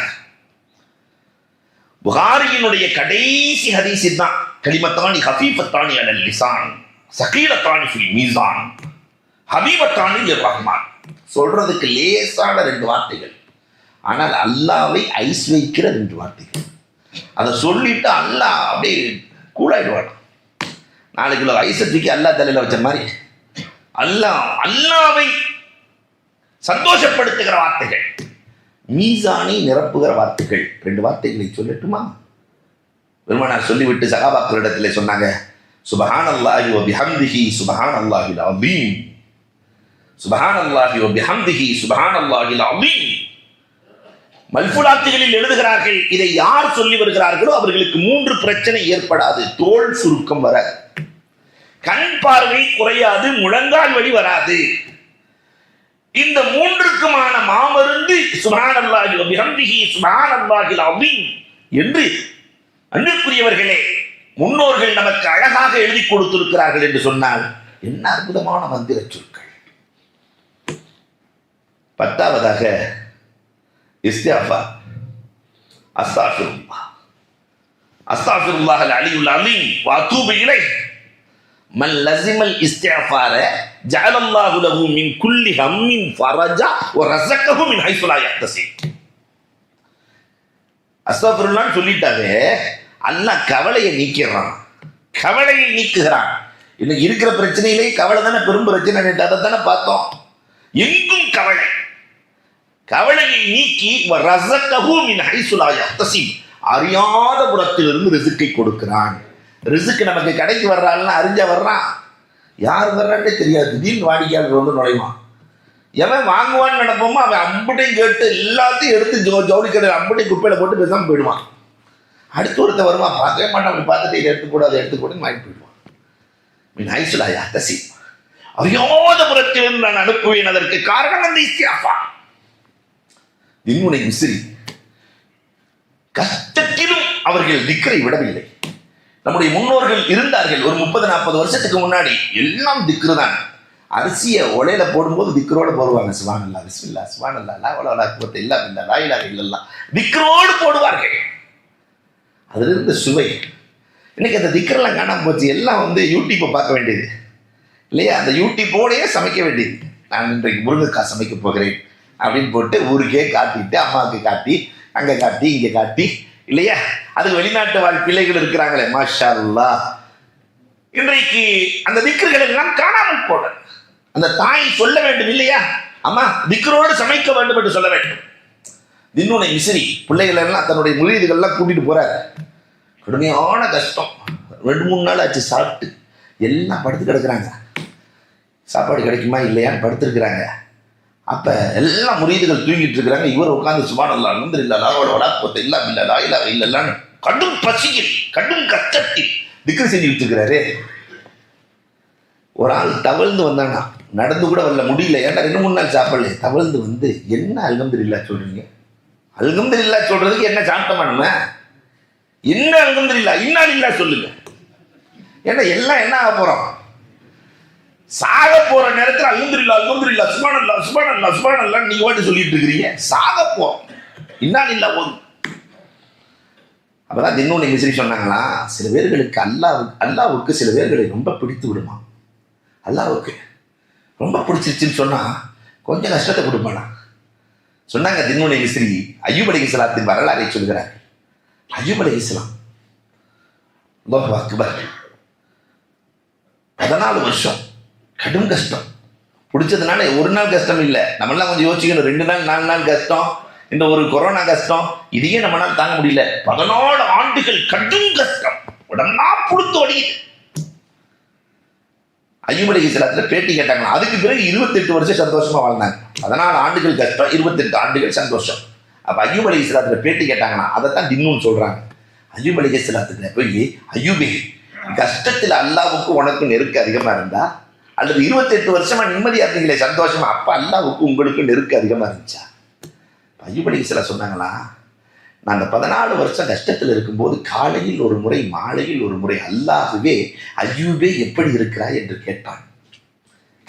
புகாரியினுடைய கடைசி ஹதீஸ் தான், கலிமத்தானி ஹஃபீஃபத்தானி அலல் லிசான் ஸகீலத்தானி ஃபில் மீசான் ஹபீபத்தானி லிர் ரஹ்மான். சொல்றதுக்கு லேசான 2 வார்த்தைகள், ஆனால் அல்லாஹ்வை ஐஸ் வைக்கிற 2 வார்த்தைகள். அதை சொல்லிட்டு அல்லாஹ் அப்படியே கூலாயிடுவான். 4 கிலோ ஐஸை தூக்கி அல்லாஹ் தலையில வச்ச மாதிரி அல்லாஹ்வை சந்தோஷப்படுத்துகிற வார்த்தைகள், மீசானை நிரப்புகிற வார்த்தைகள். 2 வார்த்தைகளை சொல்லட்டுமா? பெருமானார் சொல்லிவிட்டு சகாபாக்களிடத்திலே சொன்னாங்க, சுப்ஹானல்லாஹி வ பிஹம்திஹி சுப்ஹானல்லாஹில் அஸீம், சுப்ஹானல்லாஹி வ பிஹம்திஹி சுப்ஹானல்லாஹில் அஸீம். மல்புலாத்துகளில் எழுதுகிறார்கள், இதை யார் சொல்லி வருகிறார்களோ அவர்களுக்கு 3 பிரச்சனை ஏற்படாது. தோல் சுருக்கம் வராது, கண் பார்வை குறையாது, முழங்கால் வலி வராது. இந்த 3க்குமான மாமருந்து சுப்ஹானல்லாஹி வ பிஹம்திஹி சுப்ஹானல்லாஹில் அஸீம் என்று அன்பிற்குரியவர்களே முன்னோர்கள் நமக்கு அழகாக எழுதி கொடுத்திருக்கிறார்கள் என்று சொன்னால் என்ன அற்புதமான மந்திர சொற்கள். 10வதாக இஸ்திக்ஃபார். அஸ்தக்ஃபிருல்லாஹ் அஸ்தக்ஃபிருல்லாஹல் அலியுல் அலீம் வ அதூபு இலைஹ். மன் லஸிமல் இஸ்திக்ஃபார ஜஅலல்லாஹு லஹு மின் குல்லி ஹம்மின் ஃபரஜா வ ரஸகஹு மின் ஹைஸு லா யஹ்தஸிப். அஸ்தக்ஃபிருல்லாஹ் சொல்லிட்டாவே அல்லாஹ் கவலையை நீக்கிறான், கவலையை நீக்குகிறான். இன்னைக்கு இருக்கிற பிரச்சனையிலே கவலை தானே பெரும் பிரச்சனை. அதை தானே பார்த்தோம். எங்கும் கவலை. கவலையை நீக்கி ரஸகஹு மின் ஹைஸு லா யஹ்தஸிப், அறியாத புறத்திலிருந்து ரிஸ்கை கொடுக்கிறான். ரிஸ்க் நமக்கு கடைக்கு வர்றாள்னா அறிஞ்சா வர்றான், யார் வர்றான்னே தெரியாது. திடீர்னு வாடிக்கையாளர் வந்து நுழைவான். எவன் வாங்குவான்னு நினைப்போமோ அவன் அம்புட்டையும் கேட்டு எல்லாத்தையும் எடுத்து ஜவுளி கடையில் அம்புட்டையும் குப்பையில் போட்டு பேசாமல் போயிடுவான். அடுத்து ஒருத்தர் வருவான், பார்க்கவே மாட்டான். அப்படி பார்த்துட்டு இதை எடுத்துக்கூடாது எடுத்துக்கூடாது வாங்கிட்டு போயிடுவான். மின் ஹைஸு லா யஹ்தஸிப், அறியாத புறத்திலிருந்து நான் அனுப்புவேன். அதற்கு காரணம் அந்த இஸ்திக்ஃபார். தின்னுனை மிஸ்ரி கஷ்டத்திலும் அவர்கள் திக்ரை விடவில்லை. நம்முடைய முன்னோர்கள் இருந்தார்கள். ஒரு 30-40 வருஷத்துக்கு முன்னாடி எல்லாம் திக்ரு தான். அரிசியை ஒலையில போடும்போது திக்ரோடு போடுவாங்க. சுப்ஹானல்லாஹ் பிஸ்மில்லாஹ் சுப்ஹானல்லாஹ் லா ஹவ்ல வலா குவத்த இல்லா பில்லாஹ் லா இலாஹா இல்லல்லாஹ் திக்ரோடு போடுவார்கள். அதில் இருந்த சுவை. இன்னைக்கு அந்த திக்ரெல்லாம் காணாம போச்சு. எல்லாம் வந்து யூடியூப்பை பார்க்க வேண்டியது இல்லையா? அந்த யூடியூப்போடையே சமைக்க வேண்டியது. நான் இன்றைக்கு முருங்கைக்காய் சமைக்க போகிறேன் அப்படின்னு போட்டு ஊருக்கே காட்டிட்டு, அம்மாவுக்கு காட்டி, அங்கே காட்டி, இங்கே காட்டி இல்லையா? அது வெளிநாட்டு வாழ் பிள்ளைகள் இருக்கிறாங்களே, மாஷா அல்லாஹ். இன்றைக்கு அந்த திக்ருகள் எல்லாம் காணாமல் போட அந்த தாய் சொல்ல வேண்டும் இல்லையா? அம்மா திக்ரோடு சமைக்க வேண்டும் என்று சொல்ல வேண்டும். தின்னுனை மிஸ்ரி பிள்ளைகள் எல்லாம் தன்னுடைய முரீதுகள்லாம் கூட்டிட்டு போறாரு. கடுமையான கஷ்டம். 2-3 நாள் ஆச்சு சாப்பிட்டு. எல்லாம் படுத்து கிடக்குறாங்க. சாப்பாடு கிடைக்குமா இல்லையான்னு படுத்துருக்குறாங்க. அப்போ எல்லாம் முரீதுகள் தூங்கிட்டு இருக்கிறாங்க. இவர் உட்காந்து சுப்ஹானல்லாஹ் அல்ஹம்துலில்லாஹ் லா ஹவ்ல வலா குவத்த இல்லா பில்லாஹ் லா இலாஹா இல்லல்லாஹ் கடும் பசியில் கடும் கஷ்டத்தில் திக்ர் செஞ்சுட்டு இருக்கிறாரு. ஒரு ஆள் தவழ்ந்து வந்தானா, நடந்து கூட வரல, முடியல. ஏன்னா 2-3 நாள் சாப்பிடல. தவழ்ந்து வந்து என்ன அல்ஹம்துலில்லாஹ் சொல்றீங்க? அல்ஹம்துலில்லாஹ் சொல்றதுக்கு என்ன சாப்பிட்டோமா நம்ம? என்ன அல்ஹம்துலில்லாஹ் இன்னாலில்லாஹ் சொல்லுங்க. ஏன்னா எல்லாம் என்ன ஆக போறோம்? சாக போற நேரத்தில் அல்ஹம்துலில்லாஹ் அல்ஹம்துலில்லாஹ் சுப்ஹானல்லாஹ் சுப்ஹானல்லாஹ் சுப்ஹானல்லாஹ் நீங்க வாட்டி சொல்லிட்டு இருக்கிறீங்க. சாக போறோம். இன்னாலில்லாஹ் போதும். அப்பதான் தின்னுனை மிஸ்ரி சொன்னாங்களா, சில பேர்களுக்கு அல்லாவுக்கு சில பேர்களை ரொம்ப பிடித்து விடுமா. அல்லாவுக்கு ரொம்ப பிடிச்சிருச்சுன்னு சொன்னா கொஞ்சம் கஷ்டத்தை கொடுப்பானா சொன்னாங்க தின்னுனை மிஸ்ரி. அய்யூப் அலைஹிஸ்ஸலாத்தின் வரலாறை சொல்கிறார். அய்யூப் அலைஹிஸ்ஸலாம் அல்லாஹு அக்பர் 14 வருஷம் கடும் கஷ்டம். பிடிச்சதுனால ஒரு நாள் கஷ்டம் இல்லை. நம்மளாம் கொஞ்சம் யோசிக்கணும். 2 நாள் 4 நாள் கஷ்டம். இந்த ஒரு கொரோனா கஷ்டம் இதையே நம்மளால் தாங்க முடியல. 14 ஆண்டுகள் கடும் கஷ்டம். உடம்பா புடுத்து ஓடிது. அய்யூப் அலைஹிஸ்ஸலாத்துல பேட்டி கேட்டாங்களா. அதுக்கு பிறகு 28 வருஷம் சந்தோஷமா வாழ்ந்தாங்க. 14 ஆண்டுகள் கஷ்டம், 28 ஆண்டுகள் சந்தோஷம். அப்ப அய்யூப் அலைஹிஸ்ஸலாத்துல பேட்டி கேட்டாங்கன்னா அதைத்தான் தின்னுன்னு சொல்றாங்க. அய்யூப் அலைஹிஸ்ஸலாத்துல போய், அய்யூபே கஷ்டத்துல அல்லாவுக்கு உனக்கு நெருக்க அதிகமா இருந்தா, அல்லது 28 வருஷமா நிம்மதியா இருந்தீங்களே சந்தோஷமா, அப்ப அல்லாவுக்கு உங்களுக்கு நெருக்க அதிகமா இருந்துச்சா? அய்யூப் அலைஹிஸ்ஸலாம் சொன்னாங்களா, நான் அந்த 14 வருஷம் கஷ்டத்தில் இருக்கும்போது காலையில் ஒரு முறை மாலையில் ஒரு முறை அல்லாஹ்வே அய்யூபே எப்படி இருக்கிறாய் என்று கேட்டான்.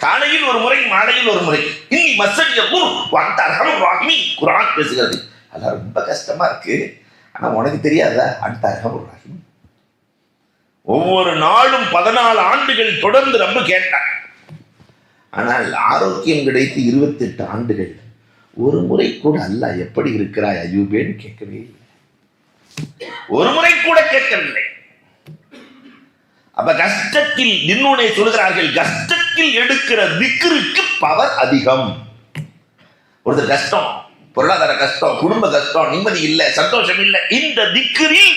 காலையில் ஒரு முறை மாலையில் ஒரு முறை. இன்னி மஸ்ஸனிய துர் வ அன்த அர்ஹமுர் ராஹிமீன் குர்ஆன் பேசுகிறது. அல்லாஹ் ரொம்ப கஷ்டமா இருக்கு, ஆனா உனக்கு தெரியாதா? அன்த அர்ஹமுர் ராஹிமீன். ஒவ்வொரு நாளும் 14 ஆண்டுகள் தொடர்ந்து ரொம்ப கேட்டான். ஆனால் ஆரோக்கியம் கிடைத்து 28 ஆண்டுகள் ஒரு முறை கூட அல்லாஹ் எப்படி இருக்கிறாய் அய்யூபேன்னு கேட்கவே இல்லை. ஒரு முறை கூட கேட்கவில்லை. அப்ப கஷ்டத்தில் தின்னுனை சொல்கிறார்கள், கஷ்டத்தில் எடுக்கிற திக்ருக்கு பவர் அதிகம். ஒருத்தர் கஷ்டம், பொருளாதார கஷ்டம், குடும்ப கஷ்டம், நிம்மதி இல்லை, சந்தோஷம் இல்லை, இந்த திக்ரில்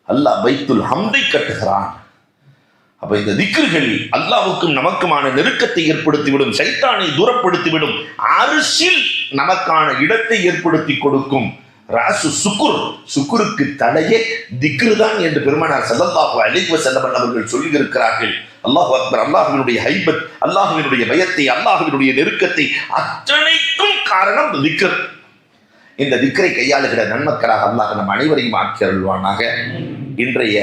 அல்லாஹ் பைத்துல் ஹம்தை கட்டுகிறான். அப்ப இந்த திக்ர்கள் அல்லாஹ்வுக்கும் நமக்குமான நெருக்கத்தை ஏற்படுத்திவிடும், ஷைத்தானை தூரப்படுத்திவிடும், அரிசில் நமக்கான இடத்தை ஏற்படுத்தி கொடுக்கும். ராசு சுக்குர், சுக்குருக்கு தலையே திக்ரு தான் என்று பெருமானார் ஸல்லல்லாஹு அலைஹி வஸல்லம் அவர்கள் சொல்லி இருக்கிறார்கள். அல்லாஹ் அக்பர். அல்லாஹ்வினுடைய ஹைபத், அல்லாஹ்வினுடைய பயத்தை, அல்லாஹ்வினுடைய நெருக்கத்தை அத்தனைக்கும் காரணம் திக்ர். இந்த திக்ரை கையாளுகிற நன்மக்களாக அல்லாஹ் நம் அனைவரையும் ஆக்கி அருள்வானாக. இன்றைய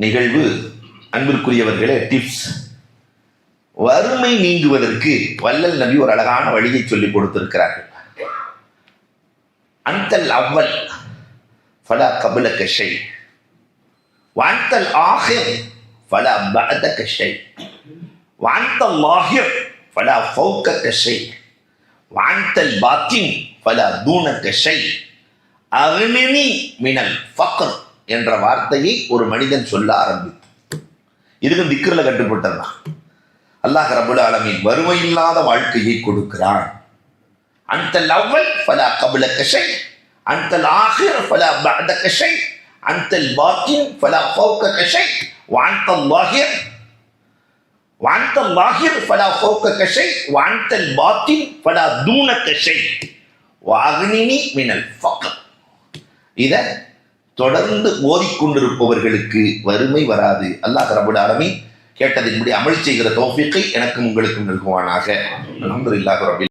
நிகழ்வு அன்பிற்குரியவர்களே டிப்ஸ். வறுமை நீங்குவதற்கு வல்லல் நபி ஒரு அழகான வழியை சொல்லிக் கொடுத்திருக்கிறார்கள். அன்தல் அவ்வல் ஃபலா கபலக ஷை வஅன்தல் ஆஹிர் ஃபலா பஅதக ஷை வஅன்தல் லாஹிர் ஃபலா ஃபௌகக ஷை வஅன்தல் பாத்தின் ஃபலா தூனக ஷை அக்னினி மினல் ஃபக்ர் என்ற வார்த்தையை ஒரு மனிதன் சொல்ல ஆரம்பித்து, இதுக்கு திக்ருல கட்டுப்பட்டதுதான். அல்லாஹ் ரப்பல் ஆலமீன் வறுமை இல்லாத வாழ்க்கையை கொடுக்கிறான். அன்தல் அவ்வல் ஃபலா கபலக ஷை அன்தல் ஆஹிர் ஃபலா பஅதக ஷை அன்தல் பாத்தின் ஃபலா ஃபௌகக ஷை வஅன்தல் லாஹிர் ஃபலா ஃபௌகக ஷை வஅன்தல் பாத்தின் ஃபலா தூனக ஷை வஅக்னினி மினல் ஃபக்ர். இத தொடர்ந்து ஓதிக்கொண்டிருப்பவர்களுக்கு வறுமை வராது. அல்லாஹ் ரப்பல் ஆலமீன் கேட்டதின்படி அமல் செய்கிற தௌஃபீக்கை எனக்கும் உங்களுக்கும் நல்குவானாக. அல்ஹம்துலில்லாஹி ரப்பில்